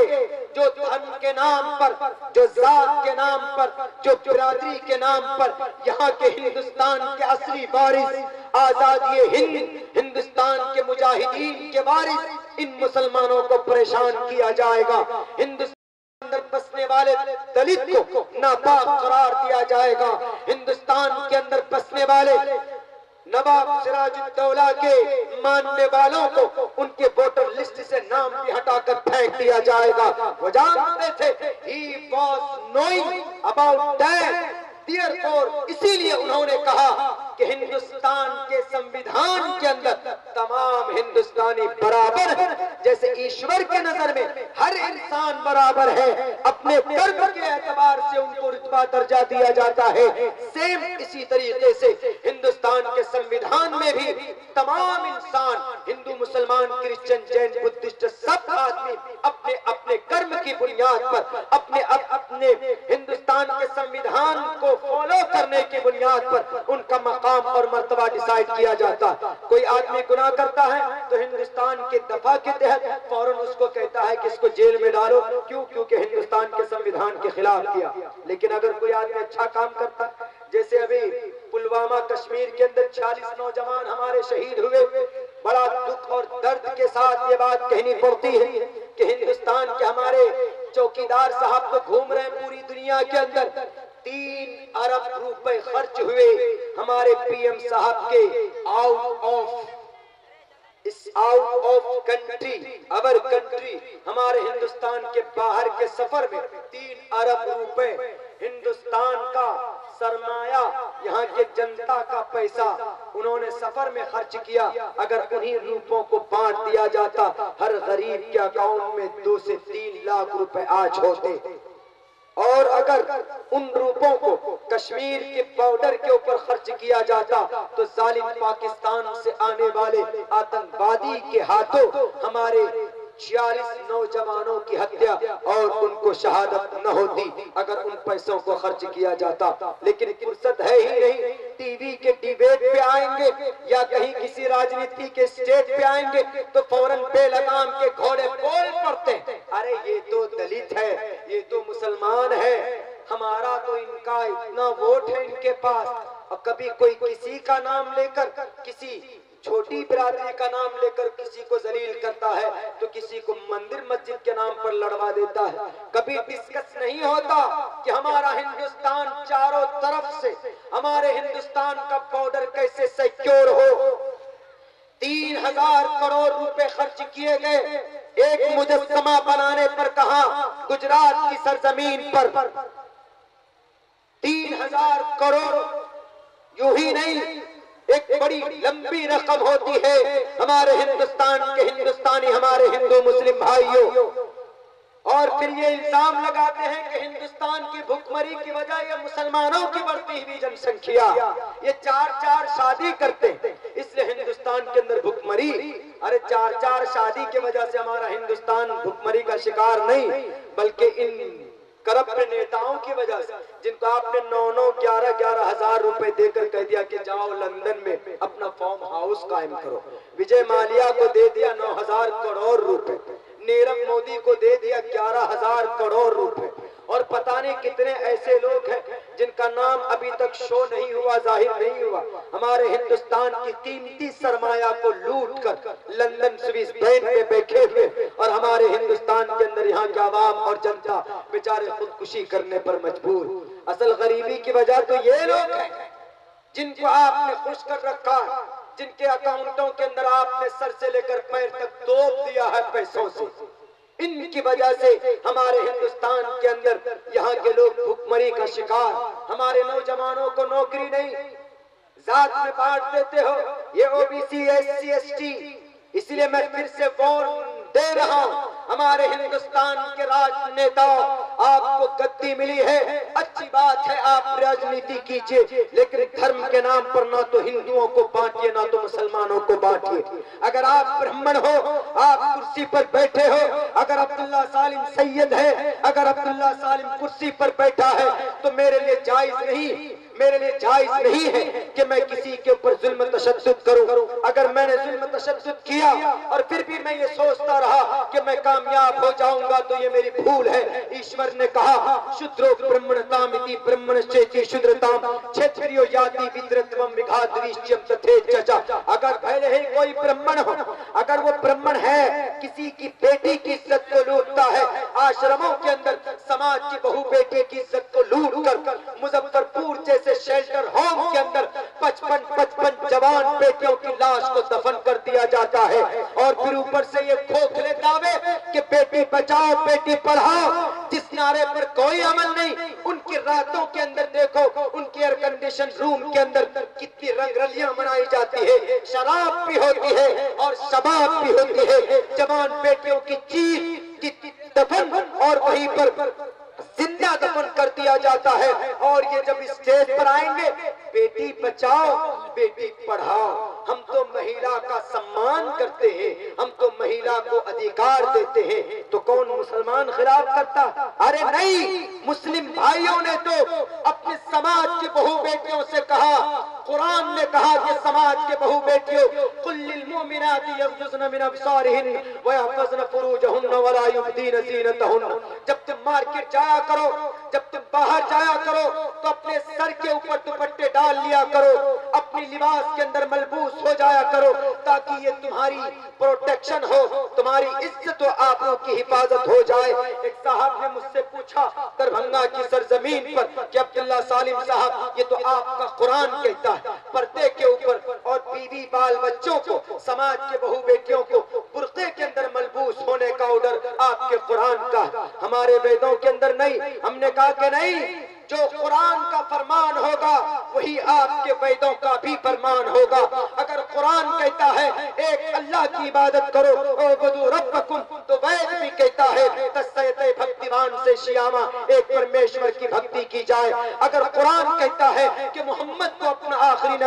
जो धर्म के नाम पर, जो जात के नाम पर, जो बिरादरी के नाम पर यहाँ के हिंदुस्तान के असली वारिस, आजादी हिंद हिंदुस्तान के मुजाहिदीन के वारिस, इन मुसलमानों को परेशान किया जाएगा। हिंदुस्तान अंदर बसने वाले दलित को नापाक करार दिया जाएगा। हिंदुस्तान के अंदर बसने वाले नवाब सिराजुद्दौला के मानने वालों को उनके वोटर लिस्ट से नाम भी हटाकर फेंक दिया जाएगा। वो जानते थे, he was knowing about that, therefore इसीलिए उन्होंने कहा कि हिंदुस्तान के संविधान के अंदर तमाम हिंदुस्तानी बराबर है। जैसे ईश्वर के नजर में हर इंसान बराबर है, अपने कर्म के एतबार से उनको रुतबा दर्जा दिया जाता है, सेम इसी तरीके से हिंदुस्तान के संविधान में भी तमाम इंसान, हिंदू, मुसलमान, क्रिश्चियन, जैन, बुद्धिस्ट, सब आदमी अपने अपने कर्म की बुनियाद पर, अपने अपने हिंदुस्तान के संविधान को फॉलो करने की बुनियाद पर उनका मकाम और मर्तबा डिसाइड किया जाता। कोई आदमी गुनाह करता है तो हिंदुस्तान के दफा के तहत फौरन उसको कहता है कि इसको जेल में डालो। क्यों? क्योंकि हिंदुस्तान के संविधान के खिलाफ किया। लेकिन अगर कोई आदमी अच्छा काम करता, जैसे अभी पुलवामा कश्मीर के अंदर 46 नौजवान हमारे शहीद हुए, बड़ा दुख और दर्द के साथ ये बात कहनी पड़ती है कि हिंदुस्तान के हमारे चौकीदार साहब तो घूम रहे हैं पूरी दुनिया के अंदर, 3 अरब रुपए खर्च हुए हमारे पीएम साहब के out of country, our country, हमारे हिंदुस्तान के बाहर के सफर में 3 अरब रुपए हिंदुस्तान का सरमाया, यहाँ के जनता का पैसा उन्होंने सफर में खर्च किया। अगर उन्हीं रूपों को बांट दिया जाता, हर गरीब के अकाउंट में 2 से 3 लाख रुपए आज होते। और अगर उन रूपों को कश्मीर के बॉर्डर के ऊपर खर्च किया जाता तो जालिम पाकिस्तान से आने वाले आतंकवादी के हाथों हमारे 46 नौजवानों की हत्या और उनको शहादत न होती अगर उन पैसों को खर्च किया जाता। लेकिन फुर्सत है ही नहीं, टीवी के डिबेट पे आएंगे या कहीं किसी राजनीति के स्टेज पे आएंगे तो फौरन बेलगाम के घोड़े बोल पड़ते हैं, अरे ये तो दलित है, ये तो मुसलमान है, हमारा तो इनका इतना वोट है इनके पास। और कभी कोई किसी का नाम लेकर, किसी छोटी बिरादरी का नाम लेकर किसी को जलील करता है तो किसी को मंदिर मस्जिद के नाम पर लड़वा देता है। कभी डिस्कस नहीं होता कि हमारा हिंदुस्तान चारों तरफ से, हमारे हिंदुस्तान का बॉर्डर कैसे सिक्योर हो। 3000 करोड़ रुपए खर्च किए गए एक मुजस्समा बनाने पर, कहा गुजरात की सरजमीन पर 3000 करोड़, यूं ही नहीं एक बड़ी लंबी रकम होती है हमारे हिंदुस्तान के हिंदुस्तानी, हमारे हिंदू मुस्लिम भाइयों। और फिर ये इल्जाम लगाते हैं कि हिंदुस्तान की भुखमरी की वजह या मुसलमानों की बढ़ती हुई जनसंख्या, ये 4-4 शादी करते हैं इसलिए हिंदुस्तान के अंदर भुखमरी। अरे 4-4 शादी की वजह से हमारा हिंदुस्तान भुखमरी का शिकार नहीं, बल्कि इन करप्ट नेताओं की वजह से, जिनको आपने 9-9, 11-11 हजार रुपए देकर कह दिया कि जाओ लंदन में अपना फार्म हाउस कायम करो। विजय माल्या को दे दिया 9000 करोड़ रुपए, नीरव मोदी को दे दिया 11000 करोड़ रुपए, और पता नहीं कितने ऐसे लोग हैं जिनका नाम अभी तक शो नहीं हुआ, जाहिर नहीं हुआ। हमारे हिंदुस्तान की कीमती सरमाया को लूट कर लंदन स्विस बैंक में बैठे हुए, और हमारे हिंदुस्तान के अंदर यहाँ के आवाम और जनता बेचारे खुदकुशी करने पर मजबूर। असल गरीबी की वजह तो ये लोग हैं जिनको आपने खुश कर रखा, जिनके अकाउंटों के अंदर आपने सर से लेकर पैर तक तोप दिया है पैसों से। इनकी वजह से हमारे हिंदुस्तान के अंदर यहाँ के लोग भुखमरी का शिकार, हमारे नौजवानों को नौकरी नहीं, जात में बांट देते हो, ये ओबीसी, एससी, एसटी। इसलिए मैं फिर से वोट दे रहा हूं, हमारे हिंदुस्तान के राजनेताओं, आपको गद्दी मिली है, अच्छी बात है, आप राजनीति कीजिए, लेकिन धर्म के नाम पर ना तो हिंदुओं को बांटिए ना तो मुसलमानों को बांटिए। अगर आप ब्राह्मण हो, आप कुर्सी पर बैठे हो, अगर अब्दुल्ला सालिम सैयद है, अगर अब्दुल्ला सालिम कुर्सी पर बैठा है तो मेरे लिए जायज नहीं है कि मैं किसी के ऊपर जुल्म तशद्दुद करूं। अगर मैंने जुल्म तशद्दुद किया और फिर भी मैं ये सोचता रहा कि मैं कामयाब हो जाऊंगा तो ये मेरी भूल है। ईश्वर ने कहा शूद्रो ब्रह्मणतामिति ब्रह्मणश्चेति शूद्रताम क्षेत्रियो याति विद्रत्वम विघातविश्यम तथेचचा। अगर पहले ही कोई ब्राह्मण हो, अगर वो ब्राह्मण है, किसी की बेटी की इज्जत को लूटता है, आश्रमों के अंदर समाज की बहू बेटी की इज्जत को लूट कर मुजफ्फरपुर जैसे शेल्टर होम के अंदर 55 जवान बेटियों की लाश को दफन कर दिया जाता है, और फिर ऊपर से ये खोखले दावे कि बेटी बचाओ बेटी पढ़ाओ, जिस नारे पर कोई अमल नहीं, उनकी रातों के अंदर देखो उनके एयर कंडीशन रूम के अंदर कितनी रंगरलियां मनाई जाती है, शराब भी होती है और शबाब भी होती है, जवान बेटियों की चीख की दफन और वहीं पर जिंदा दफन कर दिया जाता है। और ये जब स्टेज पर आएंगे, बेटी बचाओ बेटी पढ़ाओ, हम तो महिला का सम्मान करते हैं, हम तो महिला को अधिकार देते हैं, तो कौन मुसलमान खिलाफ करता? अरे नहीं, मुस्लिम भाइयों ने तो अपने समाज की बहू बेटियों से कहा, कुरान ने कहा कि समाज के बहू बेटियों कुल्लिल मुमिनाति यग़ज़ुज़्न मिन अब्सारिहिन्न व यहफ़ज़्न फ़ुरूजहुन्न व ला युब्दीन ज़ीनतहुन्न। जब तुम मार्केट जाया करो, जब तुम बाहर जाया करो तो अपने सर के ऊपर दुपट्टे डाल लिया करो, अपनी लिबास के अंदर मलबूस हो जाया करो, ताकि ये तुम्हारी प्रोटेक्शन हो, तुम्हारी इज्जत और आबरू की हिफाजत हो जाए। एक साहब ने मुझसे पूछा दरभंगा की सरजमीन पर कि अब्दुल्ला सालिम साहब, ये तो आपका कुरान कहता है पर्दे के ऊपर और बीवी बाल बच्चों को, समाज के बहू बेटियों को बुर्के के अंदर मलबूस होने का ऑर्डर आपके कुरान का, हमारे वेदों के अंदर नहीं। हमने कहा कि नहीं, जो कुरान का फरमान होगा वही आपके वेदों का भी फरमान होगा। अगर कुरान कहता है एक अल्लाह की इबादत करो, उबुदू रब्बकुम, तो वेद भी कहता है तस्सयते भक्तिवान से शियामा, एक परमेश्वर की भक्ति की जाए। अगर कुरान कहता है कि मोहम्मद को अपना आखिरी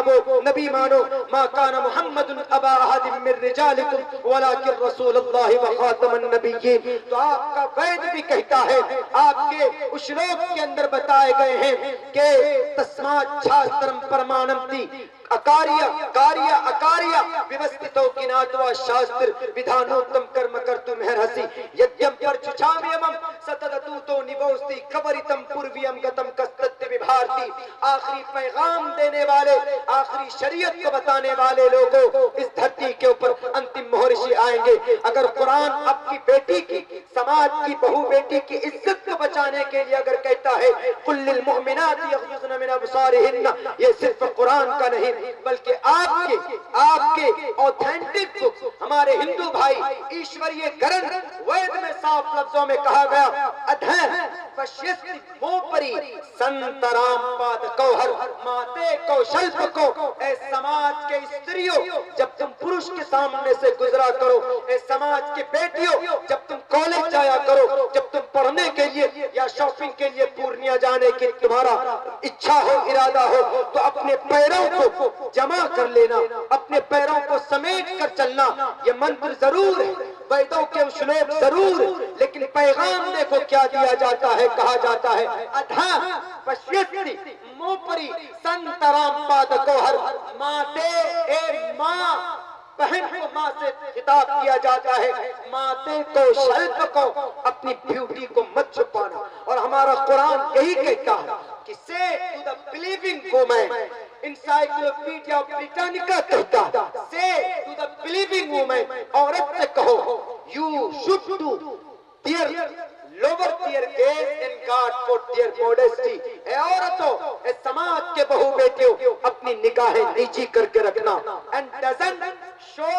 नबी मानो, मा कान मुहम्मदुन अबा अहदिम मिन रिजालिकुम वलाकिन रसूलुल्लाहि व खातमुन नबिय्यीन, तो आपका वेद भी कहता है, आपके उस श्लोक के अंदर बताए गए हैं कि तस्मात् शास्त्रम परमानंति अकार्य कार्य अकार्य व्यवस्थितो किनात्वा शास्त्र विधानोत्तम कर्म कर्तुम हरसि यज्ञम परचुचाम्यमं सतततुतो निवोस्ति कवरितम पूर्वियम गतम कस्तत्य विभारती। आखिरी पैगाम देने वाले, आखिरी शरीयत को बताने वाले लोगों इस धरती के ऊपर अंतिम महर्षि आएंगे। अगर कुरान अपनी बेटी की, समाज की बहू बेटी की इज्जत को बचाने के लिए अगर कहता है कुल्लिल मुमिनाति यग़ज़ुज़्न मिन अब्सारिहिन्न, ये सिर्फ कुरान का नहीं बल्कि आपके ऑथेंटिक बुक, हमारे हिंदू भाई ईश्वरीय ग्रंथ वेद में साफ लफ्जों में कहा गया, अधः पश्यस्ति मोपरी संतराम पाद कौहर माते कौशल्प को। ए समाज के स्त्रियों, जब तुम पुरुष के सामने से गुजरा करो, ए समाज के बेटियों, जब तुम कॉलेज जाया करो, जब तुम पढ़ने के लिए या शॉपिंग के लिए पूर्णिया जाने की तुम्हारा इच्छा हो, इरादा हो, तो अपने पैरों को जमा कर लेना, अपने पैरों को समेट कर चलना। ये मंत्र जरूर है, वेदों के श्लोक जरूर, लेकिन पैगाम देखो क्या दिया जाता है, कहा जाता है अधः पश्यति मोपरी संतराम पाद कौहर, माते ए माँ, बहन को माँ से खिताब किया जाता है, माते को शल्प को अपनी ब्यूटी को मत छुपाना। और हमारा कुरान यही कहता है कि say to the believing women, encyclopaedia Britannica कहता है से टू द बिलीविंग वुमन, औरत से कहो you should do their lower their gaze in God for their modesty. ए औरतों, ए समाज के बहू बेटियों, अपनी निगाहें नीची करके रखना, and doesn't show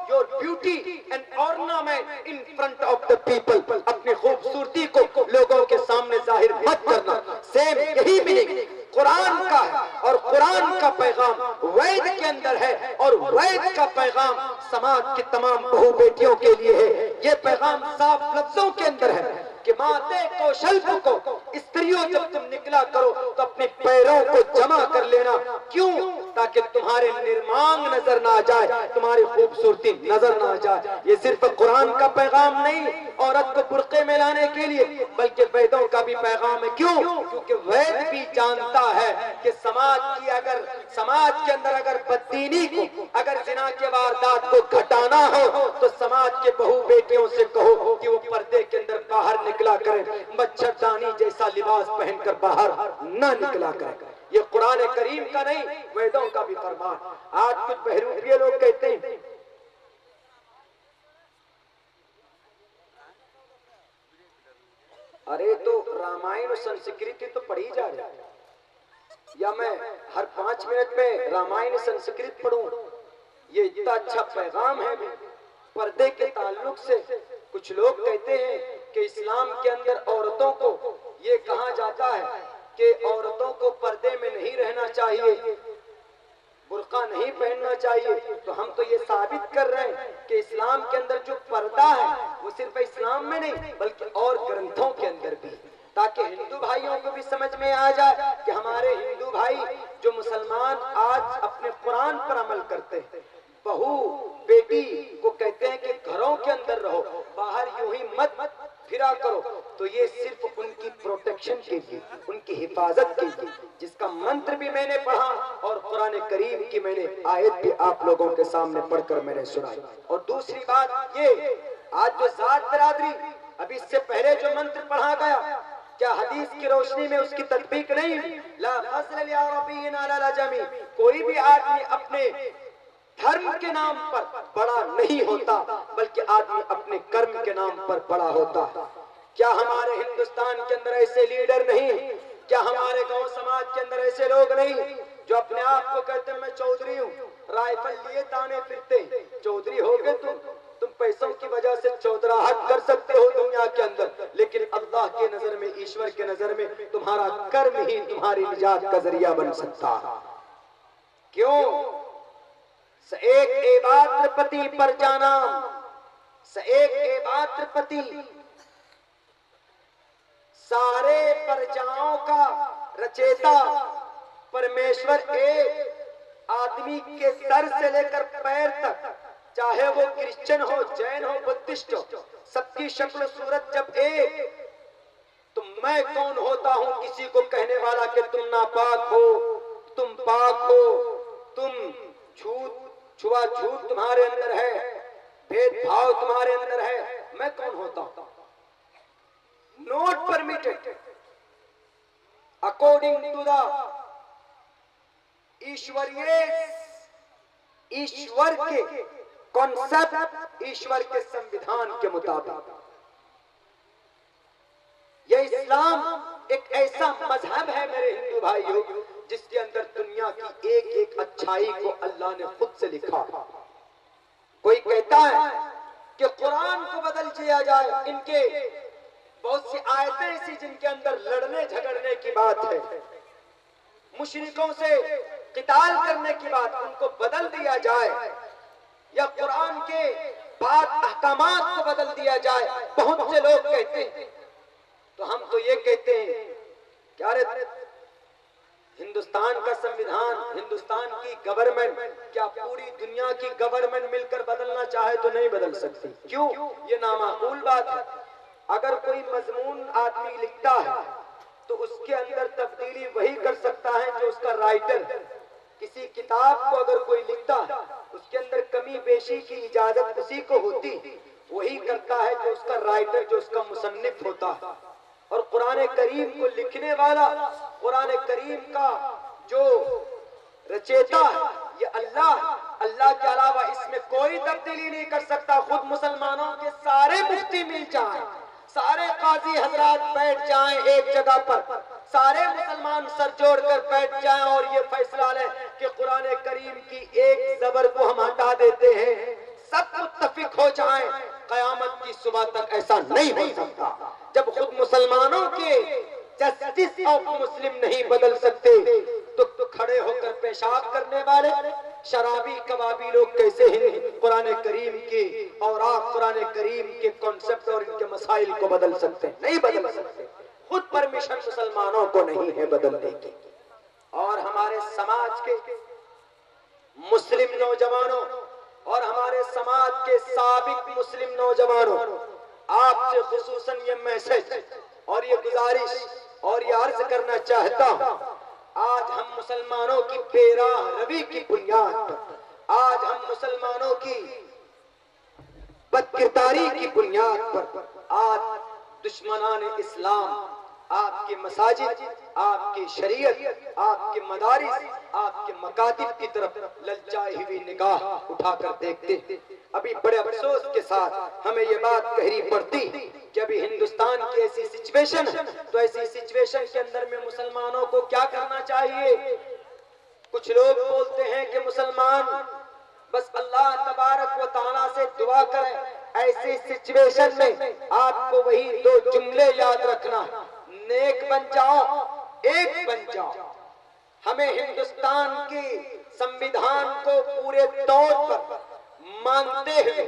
your beauty and ornament in front of the people, अपनी खूबसूरती को लोगों के सामने जाहिर मत करना। सेम यही मीनिंग कुरान का है, और कुरान का पैगाम वेद के अंदर है, और वेद का पैगाम समाज की तमाम बहू बेटियों के लिए है। ये पैगाम साफ लफ्जों के अंदर है कि माते को शल्प को, स्त्रियों जब तुम निकला करो तो अपने पैरों को जमा कर लेना। क्यों? ताकि तुम्हारे निर्माण नजर ना आ जाए, तुम्हारी खूबसूरती नजर ना आ जाए। ये सिर्फ कुरान का पैगाम नहीं औरत को बुर्के में लाने के लिए, बल्कि वेदों का भी पैगाम है। क्यों? क्योंकि वेद भी जानता है कि समाज के अंदर अगर बददीनी को, अगर जिना के वारदात को घटाना हो तो समाज के बहू बेटियों से कहो कि वो पर्दे के अंदर बाहर निकला करें, मच्छरदानी जैसा लिबास पहनकर बाहर न निकला करें। ये कुरान करीम का नहीं, वेदों का भी फरमान। आज कुछ बहरूपिये लोग कहते हैं अरे तो रामायण और संस्कृति तो पढ़ी जा रही है, या मैं हर 5 मिनट में रामायण संस्कृत पढ़ूं? ये इतना अच्छा पैगाम है पर्दे के ताल्लुक से। कुछ लोग कहते हैं कि इस्लाम के अंदर औरतों को ये कहा जाता है कि औरतों को पर्दे में नहीं रहना चाहिए, बुर्का नहीं पहनना चाहिए, तो हम तो ये साबित कर रहे हैं कि इस्लाम के अंदर जो पर्दा है वो सिर्फ इस्लाम में नहीं बल्कि और ग्रंथों के अंदर भी, ताकि हिंदू भाइयों को भी समझ में आ जाए कि हमारे हिंदू भाई जो मुसलमान आज अपने कुरान पर अमल करते हैं, बहू बेटी को कहते हैं कि घरों के अंदर रहो, बाहर यूं ही मत फिरा करो, तो ये सिर्फ उनकी प्रोटेक्शन के लिए, उनकी हिफाजत के लिए, जिसका मंत्र भी मैंने पढ़ा और कुरान करीम की मैंने आयत भी आप लोगों के सामने पढ़कर मैंने सुनाई। और दूसरी बात ये, आज जो जात बरादरी, अभी इससे पहले जो मंत्र पढ़ा गया, क्या हदीस की रोशनी में उसकी तत्बीक नहीं? ला फज़्ल लिअरबिय्यिन अला अजमी, कोई भी आदमी अपने धर्म के नाम पर बड़ा नहीं होता बल्कि आदमी अपने कर्म के नाम पर बड़ा होता है। क्या हमारे हिंदुस्तान के अंदर ऐसे लीडर नहीं? क्या हमारे गांव समाज के अंदर ऐसे लोग नहीं जो अपने आप को कहते हैं मैं चौधरी हूँ, राइफल लिए ताने फिरते? चौधरी हो गए तुम पैसों की वजह से चौधराहट कर सकते हो दुनिया के अंदर, लेकिन अल्लाह के नजर में, ईश्वर के नजर में तुम्हारा कर्म ही तुम्हारी निजात का जरिया बन सकता है। क्यों? एक एबात्रपति पर जाना, एक एबात्रपति सारे प्रजाओं का रचेता परमेश्वर एक आदमी के सर से लेकर पैर तक, चाहे वो क्रिश्चियन हो, जैन हो, बुद्धिस्ट हो, सबकी शक्ल सूरत जब एक, तो मैं कौन होता हूं किसी को कहने वाला कि तुम नापाक हो, तुम पाक हो, तुम छुआछूत तुम्हारे अंदर है, भेदभाव तुम्हारे अंदर है, मैं कौन होता हूं? Not permitted according to the ईश्वर के कॉन्सेप्ट, ईश्वर के संविधान के मुताबिक। यह इस्लाम एक ऐसा मजहब है मेरे हिंदू भाइयों जिसके अंदर दुनिया की एक एक अच्छाई को अल्लाह ने खुद से लिखा। कोई कहता है कि कुरान को बदल दिया जाए, इनके बहुत सी आयतें ऐसी जिनके अंदर लड़ने झगड़ने की बात है, मुशरिकों से किताल करने की बात, उनको बदल दिया जाए, या कुरान के बात अहकामात को बदल दिया जाए, बहुत से लोग कहते हैं। तो हम तो ये कहते हैं क्या रे, हिंदुस्तान का संविधान, हिंदुस्तान की गवर्नमेंट, क्या पूरी दुनिया की गवर्नमेंट मिलकर बदलना चाहे तो नहीं बदल सकती? क्यों? ये नामाकूल बात है। अगर कोई मजमून आदमी लिखता है तो उसके अंदर तब्दीली वही कर सकता है जो उसका राइटर। किसी किताब को अगर कोई लिखता है उसके अंदर कमी बेशी की इजाजत उसी को होती, वही करता है जो उसका राइटर, जो उसका मुसन्निफ होता है। और कुरान करीम को लिखने वाला, कुरान करीम का जो रचेता है ये अल्लाह के अलावा इसमें कोई तब्दीली नहीं कर सकता। खुद मुसलमानों के सारे मुफ्ती मिल जाएं, सारे काजी हजरात बैठ जाएं एक जगह पर, सारे मुसलमान सर जोड़कर बैठ जाएं और ये फैसला लें कि कुरान करीम की एक जबर को हम हटा देते हैं, सब मुत्तफिक हो जाएं, कयामत की सुबह तक ऐसा नहीं हो सकता। जब खुद मुसलमानों के जस्टिस ऑफ मुस्लिम नहीं बदल सकते तो खड़े होकर पेशाब करने वाले शराबी कबाबी लोग कैसे हैं कुरान करीम के और आप कुरान करीम के कॉन्सेप्ट और इनके मसाइल को बदल सकते? नहीं बदल सकते। खुद परमिशन मुसलमानों को नहीं है बदलने की। और हमारे समाज के मुस्लिम नौजवानों और हमारे समाज के साबिक मुस्लिम नौजवानों, आपसे खुसूसन ये मैसेज और ये गुजारिश और ये अर्ज करना चाहता हूं, आज हम मुसलमानों की बेराह रवि की बुनियाद पर, आज हम मुसलमानों की बदकिरदारी की बुनियाद पर, आज दुश्मनान इस्लाम आपके मसाजिद, आपकी शरीयत, आपके मदारिस, आपके मकातिब की तरफ ललचाई हुई निगाह उठाकर देखते। अभी बड़े अफसोस के साथ हमें ये बात कहनी पड़ती कि अभी हिंदुस्तान की ऐसी सिचुएशन है, तो ऐसी सिचुएशन के अंदर में मुसलमानों को क्या करना चाहिए? कुछ लोग बोलते हैं कि मुसलमान बस अल्लाह तबारक व तआला से दुआ करें। ऐसी सिचुएशन में आपको वही दो जुमले याद रखना, नेक बन जाओ एक बन जाओ। हमें हिंदुस्तान के संविधान को पूरे तौर पर मानते हुए,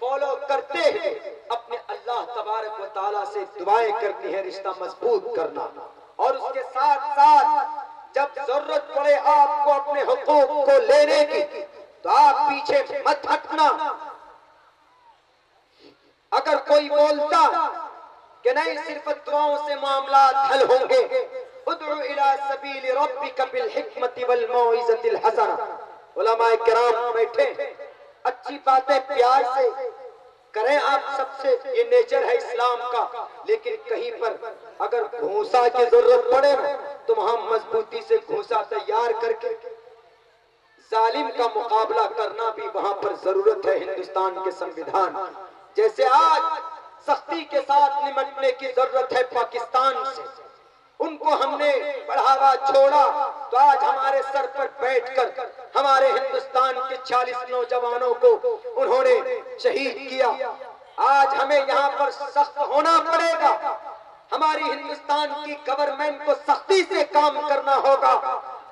फॉलो करते हुए अपने अल्लाह तबारक व तआला से दुआएं करनी है, रिश्ता मजबूत करना। और उसके साथ साथ जब जरूरत पड़े आपको अपने हुकूक को लेने की, तो आप पीछे मत हटना। अगर कोई बोलता कि नहीं सिर्फ दुआओं से मामला हल होंगे, उदउ इला सबील रब्बिका बिल हिकमति वल मौइज़तिल हसना। उलमाए किराम बैठे, अच्छी बातें प्यार से करें आप सबसे, ये नेचर है इस्लाम का। लेकिन कहीं पर अगर घूसा की जरूरत पड़े ना, तो वहां मजबूती से घूसा तैयार करके जालिम का मुकाबला करना भी वहां पर जरूरत है। हिंदुस्तान के संविधान जैसे आज सख्ती के साथ निपटने की जरूरत है पाकिस्तान से, उनको हमने बढ़ावा छोड़ा तो आज हमारे सर पर बैठकर हमारे हिंदुस्तान के 40 नौजवानों को उन्होंने शहीद किया। आज हमें यहाँ पर सख्त होना पड़ेगा। हमारी हिंदुस्तान की गवर्नमेंट को सख्ती से काम करना होगा।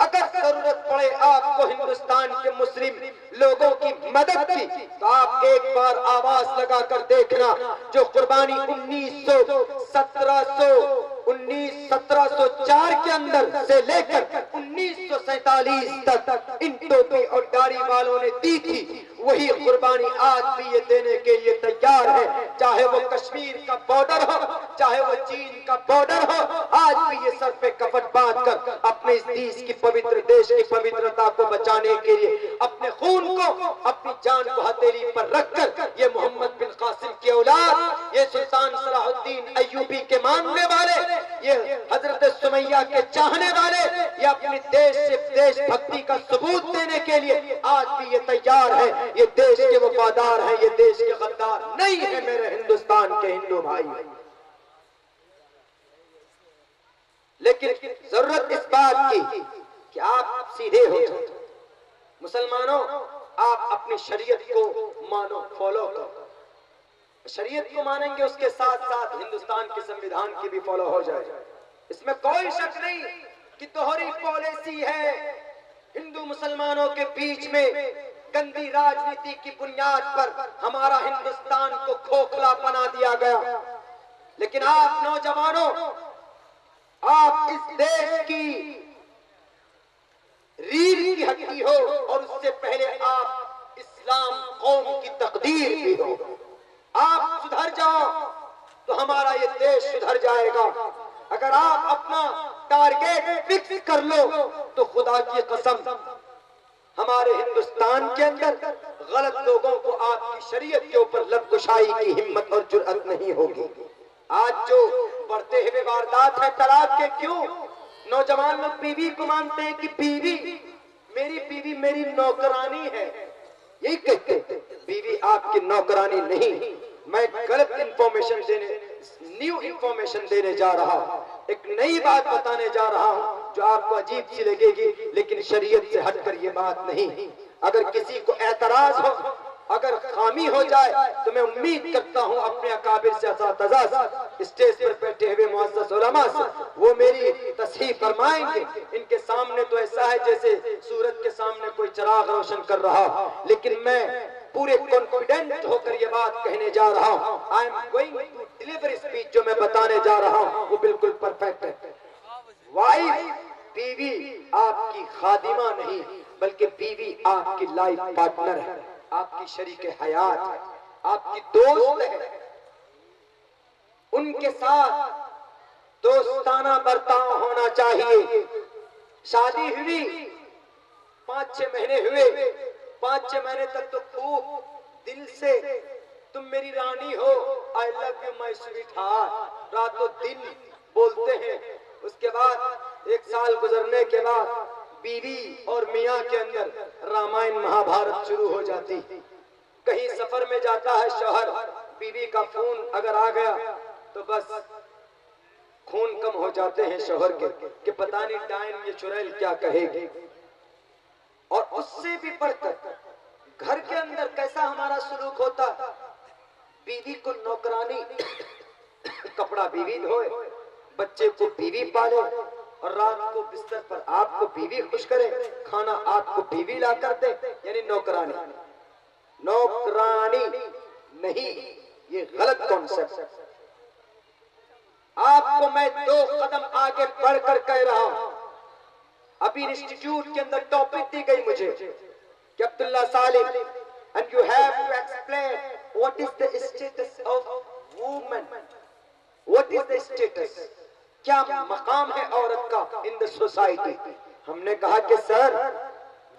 अगर जरूरत पड़े आपको हिंदुस्तान के मुस्लिम लोगों की मदद की, तो आप एक बार आवाज लगाकर देखना। जो कुर्बानी 1704 के अंदर से लेकर 1947 तक इन टोपी और दाढ़ी वालों ने दी थी, वही कुर्बानी आज भी ये देने के लिए तैयार है। चाहे वो कश्मीर का बॉर्डर हो, चाहे वो चीन का बॉर्डर हो, आज भी ये सर पे कफन बांधकर अपने इस देश की पवित्र देश की पवित्रता को बचाने के लिए अपने खून को, अपनी जान को हथेली पर रखकर ये मोहम्मद बिन कासिम की औलाद, ये सुल्तान सलाहुद्दीन अय्यूबी के मानने वाले, ये हजरत सुमैया के चाहने वाले, ये अपने देश से देशभक्ति का सबूत देने के लिए आज भी ये तैयार है। ये देश के वफादार हैं, ये देश के गद्दार नहीं है मेरे हिंदुस्तान के हिंदू भाई। लेकिन जरूरत इस बात की कि आप सीधे हो जाओ। मुसलमानों, आप अपनी शरीयत को मानो, फॉलो करो। शरीयत को मानेंगे, उसके साथ साथ हिंदुस्तान के संविधान की भी फॉलो हो जाए। इसमें कोई शक नहीं कि दोहरी पॉलिसी है। हिंदू मुसलमानों के बीच में गंदी राजनीति की बुनियाद पर हमारा हिंदुस्तान को खोखला बना दिया गया। लेकिन आप नौजवानों, आप इस देश की रीढ़ की हड्डी हो और उससे पहले आप इस्लाम कौम की तकदीर भी हो। आप सुधर जाओ तो हमारा ये देश सुधर जाएगा। अगर आप अपना टारगेट फिक्स कर लो तो खुदा की कसम हमारे हिंदुस्तान के अंदर गलत लोगों को आपकी शरीयत के ऊपर लबकुशाई की हिम्मत और जुर्अत नहीं होगी। आज जो बढ़ते हुए वारदात है तलाक के, क्यों? नौजवान लोग बीवी को मानते हैं कि बीवी मेरी नौकरानी है। यही कहते हैं, बीवी आपकी नौकरानी नहीं। मैं गलत न्यू इंफॉर्मेशन देने जा रहा हूँ, एक नई बात बताने जा रहा हूँ जो आपको अजीब सी लगेगी, लेकिन शरीयत से हटकर ये बात नहीं। अगर किसी को एतराज हो, अगर खामी हो जाए, तो मैं उम्मीद करता हूँ अपने अकाबिर से, असातिज़ा स्टेज पर बैठे हुए मुअज़्ज़ज़ उलमा से, वो मेरी तस्हीह फरमाएंगे। इनके सामने तो ऐसा है जैसे सूरज के सामने कोई चिराग रोशन कर रहा, लेकिन मैं पूरे कॉन्फिडेंट होकर ये बात कहने जा रहा हूँ। I am going to deliver speech, जो मैं बताने जा रहा हूँ वो बिल्कुल परफेक्ट है। वाइफ, बीवी आपकी खादिमा नहीं, बल्कि बीवी आपकी लाइफ पार्टनर है, आपकी शरीके हयात है, आपकी दोस्त है। उनके साथ दोस्ताना बर्ताव होना चाहिए। शादी हुई, 5-6 महीने हुए, 5-6 महीने तक तो खूब दिल से तुम मेरी रानी हो, I love you my sweet heart, रातों दिन बोलते हैं। उसके बाद 1 साल गुजरने के बाद बीवी और मियाँ के अंदर रामायण महाभारत शुरू हो जाती। कहीं सफर में जाता है शौहर, बीवी का फोन अगर आ गया तो बस खून कम हो जाते हैं शौहर के कि पता नहीं डायन ये चुड़ैल क्या कहेगी। और उससे भी बढ़कर घर के अंदर कैसा हमारा सलूक होता, बीवी को नौकरानी, कपड़ा बीवी धोए, बच्चे को बीवी पाले, और रात को बिस्तर पर आपको बीवी खुश करे, खाना आपको बीवी ला कर दे, यानी नौकरानी। नौकरानी नहीं, ये गलत कॉन्सेप्ट। आपको मैं 2 कदम आगे बढ़कर कह रहा हूं। अभी इंस्टीट्यूट के अंदर टॉपिक दी गई मुझे कि Abdullah Salim, and you have to explain what is the status of women, what is the status, क्या मकाम है औरत का इन द सोसाइटी। हमने कहा कि सर,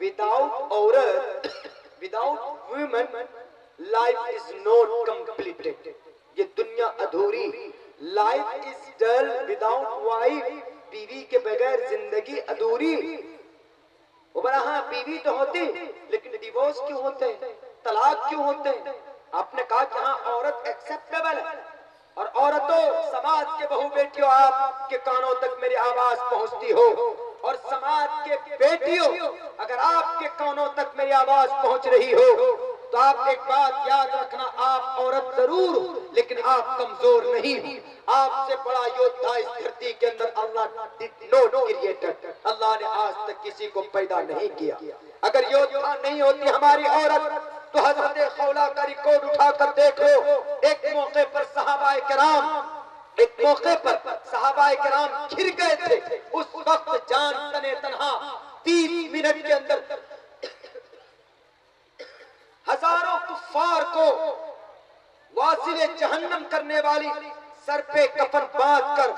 विदाउट औरत, without women life is not completed. ये दुनिया अधूरी, life is dull without wife. बीवी के बगैर जिंदगी अधूरी। हाँ, बीवी तो होती, लेकिन डिवोर्स क्यों होते हैं, तलाक क्यों होते हैं? आपने कहा कि हाँ, औरत एक्सेप्टेबल है। और औरतों, समाज के बहू बेटियों, आपके कानों तक मेरी आवाज पहुंचती हो, और समाज के बेटियों, अगर आपके कानों तक मेरी आवाज पहुंच रही हो, तो आप एक बात याद रखना, आप औरत जरूर हो, लेकिन आप कमजोर नहीं हो। आपसे बड़ा योद्धा इस धरती के अंदर अल्लाह डिड नॉट क्रिएटेड। अल्लाह ने आज तक किसी को पैदा नहीं किया। अगर योद्धा नहीं होती हमारी औरत, तो हजरत खौला का रिकॉर्ड उठाकर देखो। एक मौके पर सहाबाए किराम घिर गए थे। उस वक्त जान तने तन्हा 30 मिनट के अंदर हजारों कुफ्फार को वासिले जहन्नम करने वाली सर पे कफन बांध कर,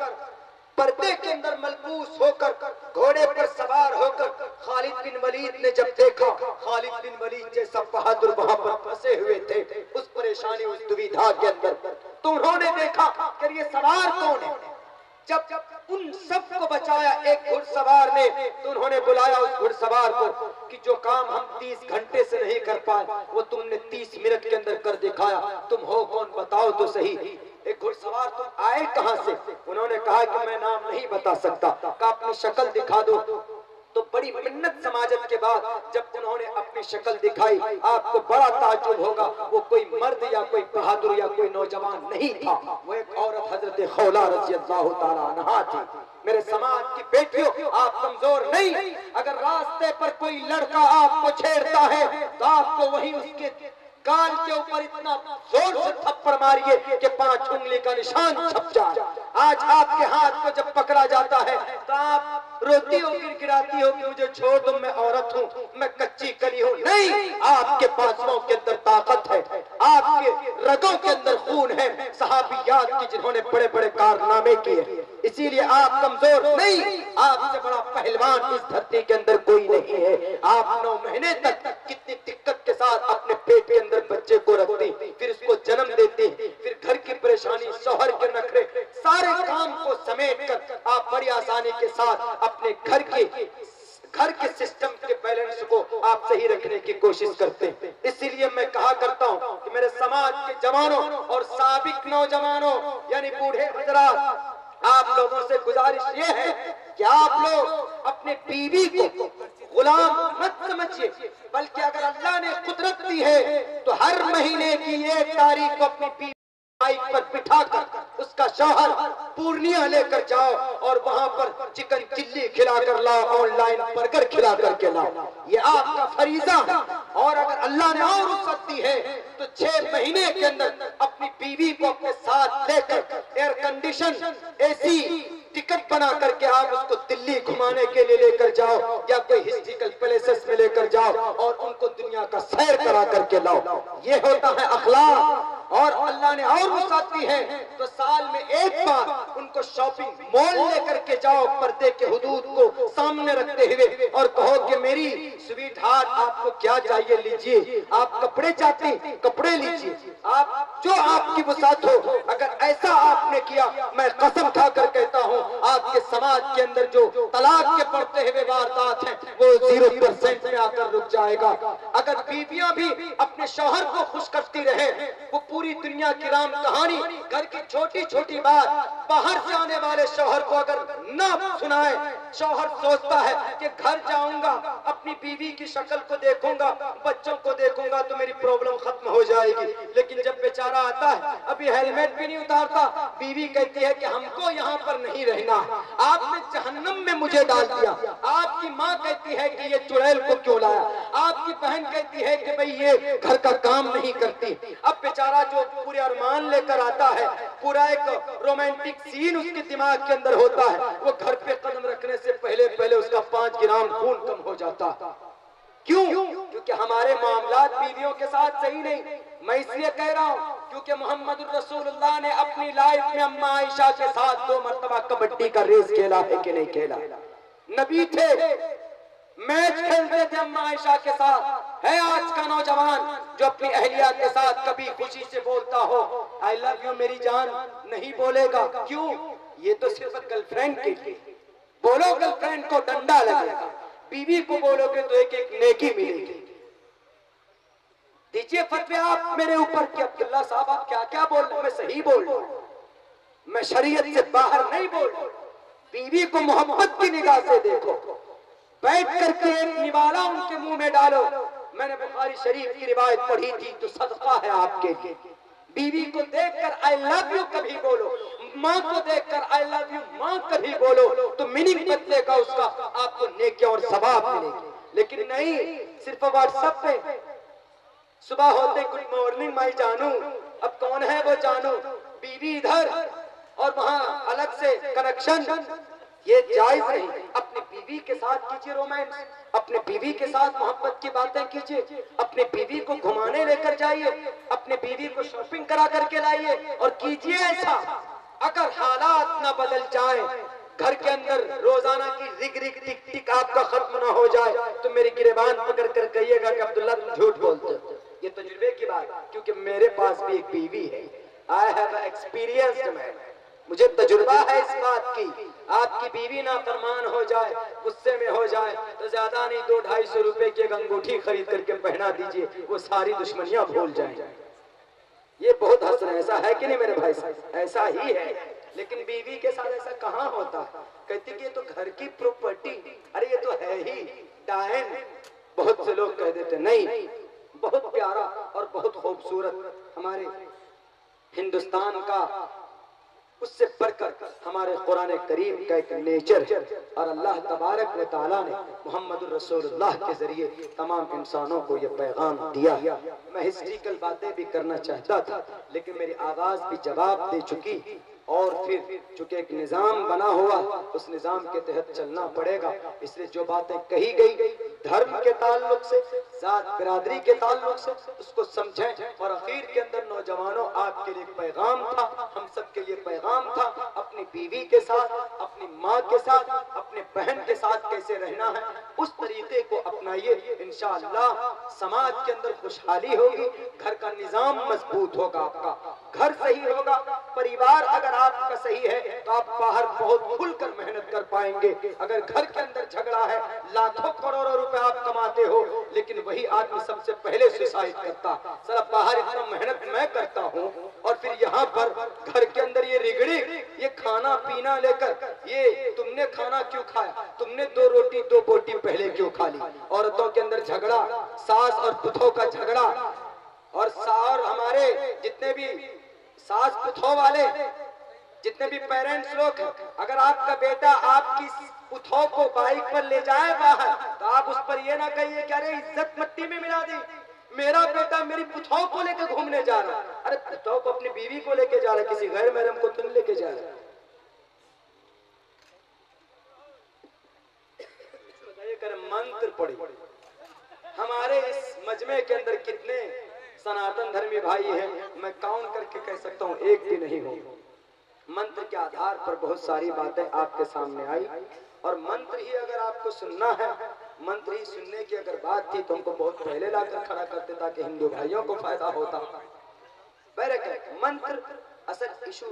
पर्दे के अंदर मलबूस होकर, घोड़े पर सवार होकर खालिद बिन वलीद ने जब देखा, खालिद बिन वलीद जैसा बहादुर वहां पर फंसे हुए थे उस परेशानी, उस दुविधा के अंदर, तो उन्होंने देखा कि ये सवार कौन है। जब उन सबको बचाया एक घुड़सवार ने, तो उन्होंने बुलाया उस घुड़सवार को कि जो काम हम 30 घंटे से नहीं कर पाए, वो तुमने 30 मिनट के अंदर कर दिखाया। तुम हो कौन, बताओ तो सही। एक घुड़सवार, तुम आए कहां से? उन्होंने कहा कि मैं नाम नहीं बता सकता। कहा अपनी शक्ल दिखा दो। तो बड़ी मिन्नत समाजत के बाद जब उन्होंने अपनी शक्ल दिखाई, आपको बड़ा ताज्जुब होगा, वो कोई मर्द या कोई बहादुर या कोई नौजवान नहीं था, वो एक औरत हजरत खौला रज़ी अल्लाह ताला अन्हा थी। मेरे समाज की बेटियों, आप कमजोर नहीं। अगर रास्ते पर कोई लड़का आपको छेड़ता है, तो आपको वही उसके कान के ऊपर इतना जोर से थप्पड़ मारिए कि 5 उंगली का निशान छप जाए। आज आपके हाथ को जब पकड़ा जाता है, तो आप रोती हो, गिड़गिड़ाती हो कि मुझे छोड़ दो, मैं औरत हूँ, मैं कच्ची कली हूँ। नहीं, आपके बाजुओं के अंदर ताकत है, आपके रगों के अंदर खून है, सहाबियात की जिन्होंने बड़े बड़े कारनामे किए। इसीलिए आप कमजोर नहीं। आपसे बड़ा पहलवान इस धरती के अंदर कोई नहीं है। आप 9 महीने तक कितनी दिक्कत के साथ अपने पेट के अंदर बच्चे को रखती, फिर उसको जन्म देती, फिर घर की परेशानी, शौहर के नखरे, सारे काम को समेट कर आप बड़ी आसानी के साथ अपने घर के सिस्टम के बैलेंस को आप सही रखने की कोशिश करते हैं। इसीलिए मैं कहा करता हूं कि मेरे समाज के जवानों और साबिक नौजवानों, यानी बूढ़े हजरात, आप लोगों से गुजारिश ये है कि आप लोग अपने बीवी को गुलाम मत समझिए, बल्कि अगर अल्लाह ने कुदरत दी है तो हर महीने की 1 तारीख को अपनी बीवी बाइक पर बिठाकर उसका शौहर पूर्णिया लेकर जाओ और वहां पर चिकन चिल्ली खिला कर लाओ, ऑनलाइन बर्गर खिला करके लाओ। ये आपका फरीजा है। और अगर अल्लाह ने और रुखसत दी है तो 6 महीने के अंदर अपनी बीवी को अपने साथ लेकर एयर कंडीशन एसी टिकट बना करके आप उसको दिल्ली घुमाने के लिए लेकर जाओ, या कोई हिस्टोरिकल प्लेसेस में लेकर जाओ और उनको दुनिया का सैर करा करके लाओ। ये होता है अखलाक। और अल्लाह ने और वसात दी है तो साल में 1 बार उनको शॉपिंग मॉल लेकर के जाओ, पर्दे के हुदूद को सामने रखते हुए, और कहो कि मेरी स्वीट हार्ट, आपको क्या चाहिए लीजिए, आप कपड़े चाहते हैं कपड़े लीजिए, आप जो आपकी वसात हो। अगर ऐसा आपने किया, मैं कसम खाकर कहता हूँ, आपके समाज के अंदर जो तलाक के पड़ते हुए वारदात हैं वो 0% में आकर रुक जाएगा। अगर बीवियां भी अपने शौहर को खुश करती रहे, वो पूरी दुनिया की राम कहानी, घर की छोटी छोटी बात बाहर जाने वाले शौहर को अगर ना सुनाए, शौहर सोचता है कि घर जाऊंगा, अपनी बीवी की शक्ल को देखूंगा, बच्चों को देखूंगा तो मेरी प्रॉब्लम खत्म हो जाएगी। लेकिन जब बेचारा आता है, अभी हेलमेट भी नहीं उतारता, बीवी कहती है कि हमको यहाँ पर नहीं रहना, आपने जहन्नम में मुझे डाल दिया। आपकी माँ कहती है कि ये चुड़ैल को क्यों लाया, आपकी बहन कहती है कि भाई ये घर का काम नहीं करती। अब बेचारा जो पूरे अरमान लेकर आता है, पूरा एक रोमांटिक सीन उसके दिमाग के अंदर होता है, वो घर पे कदम रखने से पहले पहले उसका 5 ग्राम खून कम हो जाता। क्यों? क्योंकि हमारे मामलात बीवियों के साथ सही नहीं। मैं इसलिए कह रहा हूँ क्योंकि मोहम्मद रसूलुल्लाह ने अपनी लाइफ में अम्मा आयशा के साथ 2 मरतबा कबड्डी का रेस खेला है कि नहीं खेला। नबी थे, मैच खेलते थे अम्मा आयशा के साथ। है आज का नौजवान जो अपनी अहलिया के साथ कभी खुशी से बोलता हो आई लव यू मेरी जान, नहीं बोलेगा। क्यों? ये तो सिर्फ गर्लफ्रेंड के लिए। बोलो गर्लफ्रेंड को डंडा लगेगा, बीवी को बोलोगे तो एक एक नेकी मिलेगी। दीजिए फतवा आप मेरे ऊपर कि अब्दुल्ला साहब आप क्या क्या बोल रहे हैं। मैं सही बोल रहा हूं, मैं शरीयत से बाहर नहीं बोल रहा। बीवी को मोहब्बत की निगाह से देखो, बैठ करके एक निवाला उनके मुंह में डालो। मैंने बुखारी शरीफ की रिवायत पढ़ी थी, तो सदका है आपके लिए। बीवी को देखकर आई लव यू कभी बोलो, माँ को देखकर आई लव यू माँ कभी बोलो, तो मीनिंग बदलेगा उसका, आपको नेकी और सवाब मिलेगी। लेकिन नहीं, सिर्फ व्हाट्सएप पे सुबह होते गुड मॉर्निंग माई जानू, अब कौन है वो जानू, बीवी इधर और वहां अलग से कनेक्शन, ये जायज नहीं। अपनी बीवी के साथ कीजिए रोमांस, अपने बीवी के साथ मोहब्बत की बातें कीजिए, अपने बीवी को घुमाने लेकर जाइए, अपने बीवी को शॉपिंग करा करके लाइए और कीजिए ऐसा। अगर हालात ना बदल जाए, घर के अंदर रोजाना की रिग रिग टिक टिक आपका खत्म ना हो जाए, तो मेरी गिरेबान पकड़ कर कहिएगा कि अब्दुल्ला तुम झूठ बोलते हो। ये तजुर्बे की बात, क्योंकि मेरे पास भी एक बीवी है। आई हैव एक्सपीरियंस्ड मैन, मुझे तजुर्बा है इस बात की। आपकी बीवी ना फरमान हो जाए, गुस्से में हो जाए, तो ज्यादा नहीं 200-250 रुपए की एक अंगूठी खरीद करके पहना दीजिए, वो सारी दुश्मनियां भूल जाएं। ये बहुत हंस रहे हैं, ऐसा है कि नहीं मेरे भाई साहब? ऐसा ही है। लेकिन बीवी के साथ ऐसा कहाँ होता? कहती कि ये तो घर की प्रॉपर्टी, अरे ये तो है ही डायन। बहुत से लोग कह देते नहीं, बहुत प्यारा और बहुत खूबसूरत हमारे हिंदुस्तान का, उससे बढ़कर हमारे कुरान करीम का एक नेचर, और अल्लाह तबारक व तआला ने मोहम्मद रसूलुल्लाह के जरिए तमाम इंसानों को ये पैगाम दिया। मैं हिस्ट्रिकल बातें भी करना चाहता था, लेकिन मेरी आवाज भी जवाब दे चुकी। और फिर चूंकि एक निजाम बना हुआ, उस निजाम के तहत चलना पड़ेगा। इसलिए जो बातें कही गई धर्म के ताल्लुक से, जात बिरादरी के ताल्लुक से, उसको समझें। और आखिर के अंदर नौजवानों, आपके लिए पैगाम था, हम सब के लिए पैगाम था, अपनी बीवी के साथ, अपनी माँ के साथ, अपने बहन के साथ कैसे रहना है, उस तरीके को अपनाइए। इंशाअल्लाह समाज के अंदर खुशहाली होगी, घर का निजाम मजबूत होगा, आपका घर सही होगा, परिवार अगर आपका सही है तो आप बाहर बहुत खुलकर मेहनत कर पाएंगे। अगर घर के अंदर झगड़ा है, लाखों करोड़ों रुपए आप कमाते हो, लेकिन वही आदमी सबसे पहले सुसाइड करता। सर बाहर इतना मेहनत मैं करता हूँ और फिर यहाँ पर घर के अंदर ये रिगड़ी, ये खाना पीना लेकर, ये तुमने खाना क्यों खाया, तुमने 2 रोटी 2 बोटी पहले क्यों खा ली। औरतों के अंदर झगड़ा, सास और पुतों का झगड़ा, और हमारे जितने भी सास पुतों वाले जितने भी पेरेंट्स लोग हैं, अगर आपका बेटा आपकी पुतों को बाइक पर ले जाए बाहर, तो आप उस पर ये ना कहिए कि अरे इज्जत मिट्टी में मिला दी, मेरा बेटा मेरी पुतों को लेकर घूमने जा रहा है। अरे पुतों को अपनी बीवी को लेके जा रहा है, किसी गैर महरम को तुम लेके जा रहे। मंत्र पढ़ी। हमारे इस मजमे के अंदर कितने सनातन धर्मी भाई हैं, मैं काउंट करके कह सकता हूँ, एक भी नहीं हो। मंत्र के आधार पर बहुत सारी बातें आपके सामने आई, और मंत्र ही अगर आपको सुनना है, मंत्र ही सुनने की अगर बात थी तो हमको बहुत पहले लाकर खड़ा करते ताकि हिंदू भाइयों को फायदा होता। मंत्र असल इशू,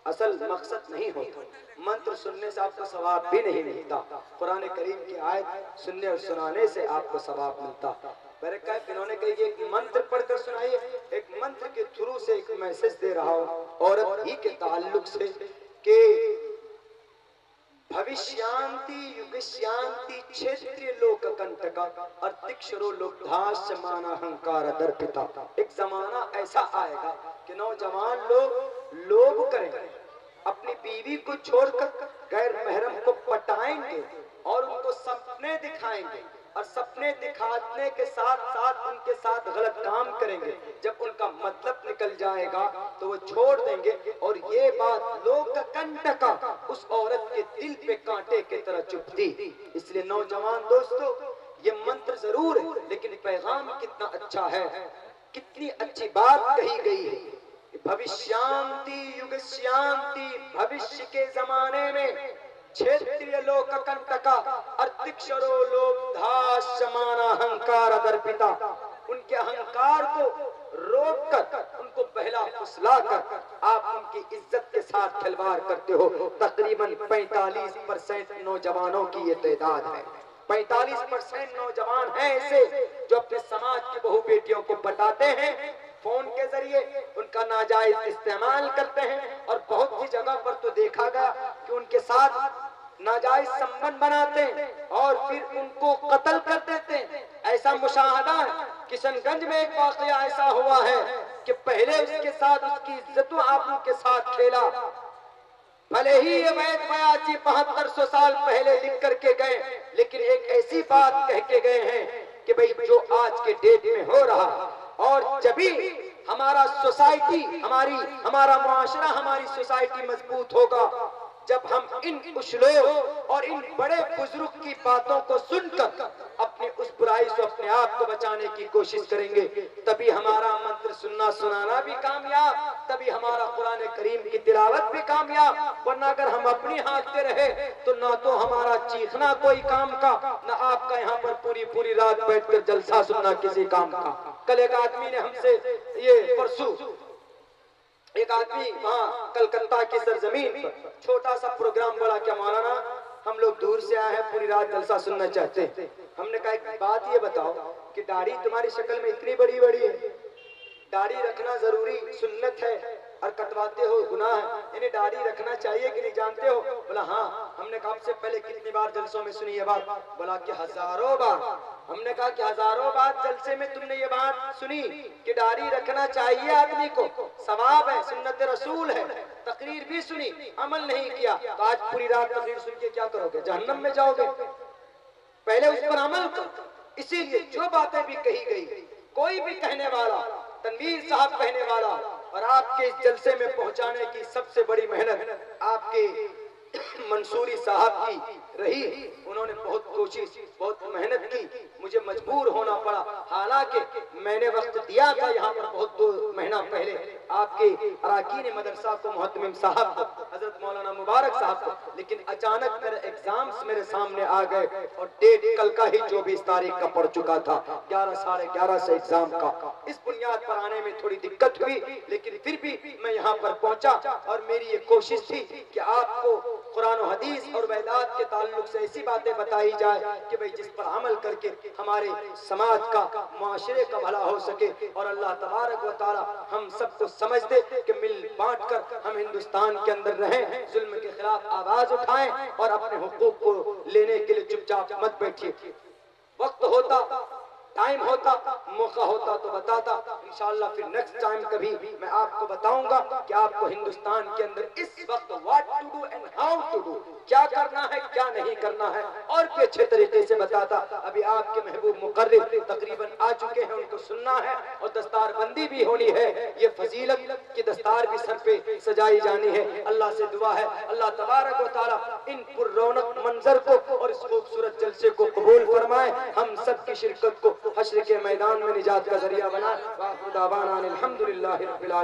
असल मकसद नहीं होता। मंत्र सुनने से आपको सवाब भी नहीं मिलता, कुरान करीम की आयत सुनने और सुनाने से आपको सवाब मिलता। इन्होंने कही एक मंत्र पढ़कर सुनाइए। एक मंत्र के थ्रू से एक मैसेज दे रहा हूँ औरत ही के ताल्लुक से कि भविष्यांति युगस्यांति क्षेत्रीय लोक कंटका अर्तिक्षरो लोकधास्य मानाहंकार दर्पिता। एक जमाना ऐसा आएगा कि नौजवान लोग करेंगे, अपनी बीवी को छोड़कर गैर महरम को पटाएंगे और उनको सपने दिखाएंगे और सपने दिखाने के साथ साथ उनके साथ गलत काम करेंगे। जब उनका मतलब निकल जाएगा तो वो छोड़ देंगे और ये बात लोक कंटका उस औरत के दिल पे कांटे की तरह चुभती। इसलिए नौजवान दोस्तों, ये मंत्र जरूर है लेकिन पैगाम कितना अच्छा है, कितनी अच्छी बात कही गई है। भविष्यांति युगस्यांति, भविष्य के जमाने में क्षेत्रीय लोक कंटका अर्तिक्षरो लोकधास्यमान अहंकार दर्पिता। उनके अहंकार को रोककर, उनको बहला फुसलाकर आप उनकी इज्जत के साथ खिलवाड़ करते हो। तकरीबन 45% नौजवानों की ये तादाद है। 45% नौजवान हैं ऐसे जो अपने समाज की बहू बेटियों को पटाते हैं, फोन के जरिए उनका नाजायज इस्तेमाल करते हैं और बहुत सी जगह पर तो देखा गया कि उनके साथ नाजायज संबंध बनाते हैं और फिर उनको कत्ल कर देते हैं। ऐसा मुशाहदा है। किशनगंज में एक वाकया ऐसा हुआ है कि पहले उसके साथ उसकी इज्जतों आबरू के साथ खेला, भले ही ये वैद बयासी 7200 साल पहले लिख करके गए, लेकिन एक ऐसी बात कह के गए हैं कि भाई जो आज के डेट में हो रहा, और जब भी हमारा सोसाइटी, हमारा मुआशरा, हमारी सोसाइटी मजबूत होगा जब हम इन उसूलों और इन बड़े बुजुर्ग की बातों को सुनकर अपनी उस बुराई से अपने आप को बचाने की कोशिश करेंगे। तभी हमारा मंत्र सुनना सुनाना भी कामयाब, तभी हमारा कुरान करीम की तिलावत भी कामयाब। वरना अगर हम अपनी हाँकते रहे तो ना तो हमारा चीखना कोई काम का, ना आपका यहाँ पर पूरी रात बैठकर जलसा सुनना किसी काम का। कल एक आदमी ने हमसे, ये परसों एक आदमी वहाँ कलकत्ता की सरजमीन पर छोटा सा प्रोग्राम बोला, क्या मौलाना हम लोग दूर से आए हैं, पूरी रात जलसा सुनना चाहते हैं। हमने कहा एक बात ये बताओ कि दाढ़ी तुम्हारी शक्ल में इतनी बड़ी बड़ी है, दाढ़ी रखना जरूरी सुन्नत है और कटवाते हो गुनाह है, इन्हें दाढ़ी रखना चाहिए कि नहीं जानते हो? बोला हाँ। हमने कहा आपसे पहले कितनी बार जलसों में सुनी ये बात? बोला कि हजारों बार। हमने कहा कि हजारों बार जलसे में तुमने ये बात सुनी कि दाढ़ी रखना चाहिए आदमी को, सवाब है, सुन्नत रसूल है, तकरीर भी सुनी, अमल नहीं किया तो आज पूरी रात तकरीर सुन के क्या करोगे? जहन्नम में जाओगे। पहले उस पर अमल करो। इसीलिए जो बातें भी कही गई, कोई भी कहने वाला, तनवीर साहब कहने वाला, और आपके इस जलसे में पहुंचाने की सबसे बड़ी मेहनत आपके मंसूरी साहब की रही। उन्होंने बहुत कोशिश, बहुत मेहनत की, मुझे मजबूर होना पड़ा। हालांकि मैंने वक्त दिया था यहाँ पर बहुत 2 महीना पहले आपके अराकीन मदरसा को, मुहतमिम साहब को, हजरत मौलाना मुबारक साहब को, लेकिन अचानक मेरे एग्जाम्स मेरे सामने आ गए और डेट कल का ही 24 तारीख का पड़ चुका था, 11 साढ़े 11 से एग्जाम का। इस बुनियाद पर आने में थोड़ी दिक्कत हुई, लेकिन फिर भी मैं यहाँ पर पहुंचा और मेरी ये कोशिश थी कि आपको कुरान और हदीस और वेदात के ताल्लुक से ऐसी बातें बताई जाए कि भाई जिस पर अमल करके हमारे समाज का, मुआशरे का भला हो सके और अल्लाह तबारक व तआला हम सबको समझ दे कि मिल बांट कर हम हिंदुस्तान के अंदर रहें, जुल्म के खिलाफ आवाज उठाएं और अपने हुकूक को लेने के लिए चुपचाप मत बैठिए। वक्त होता, टाइम होता, मौका होता तो बताता। इंशाअल्लाह फिर नेक्स्ट टाइम कभी मैं आपको बताऊंगा कि आपको हिंदुस्तान के अंदर इस वक्त what to do and how to do, क्या करना है क्या नहीं करना है, और भी अच्छे तरीके से बताता। अभी आपके महबूब मुकर्रिर तकरीबन आ चुके हैं, उनको सुनना है और दस्तार बंदी भी होनी है। ये फजीलत की दस्तार भी सर पे सजाई जानी है। अल्लाह से दुआ है अल्लाह तबारक व तआला इन पुररौनक मंजर को और इस खूबसूरत जलसे को कबूल फरमाए, हम सब की शिरकत को हश्र के मैदान में निजात का जरिया बनाए। वाखिर दावाना अनिल हम्दुलिल्लाहि रब्बिल आलमीन।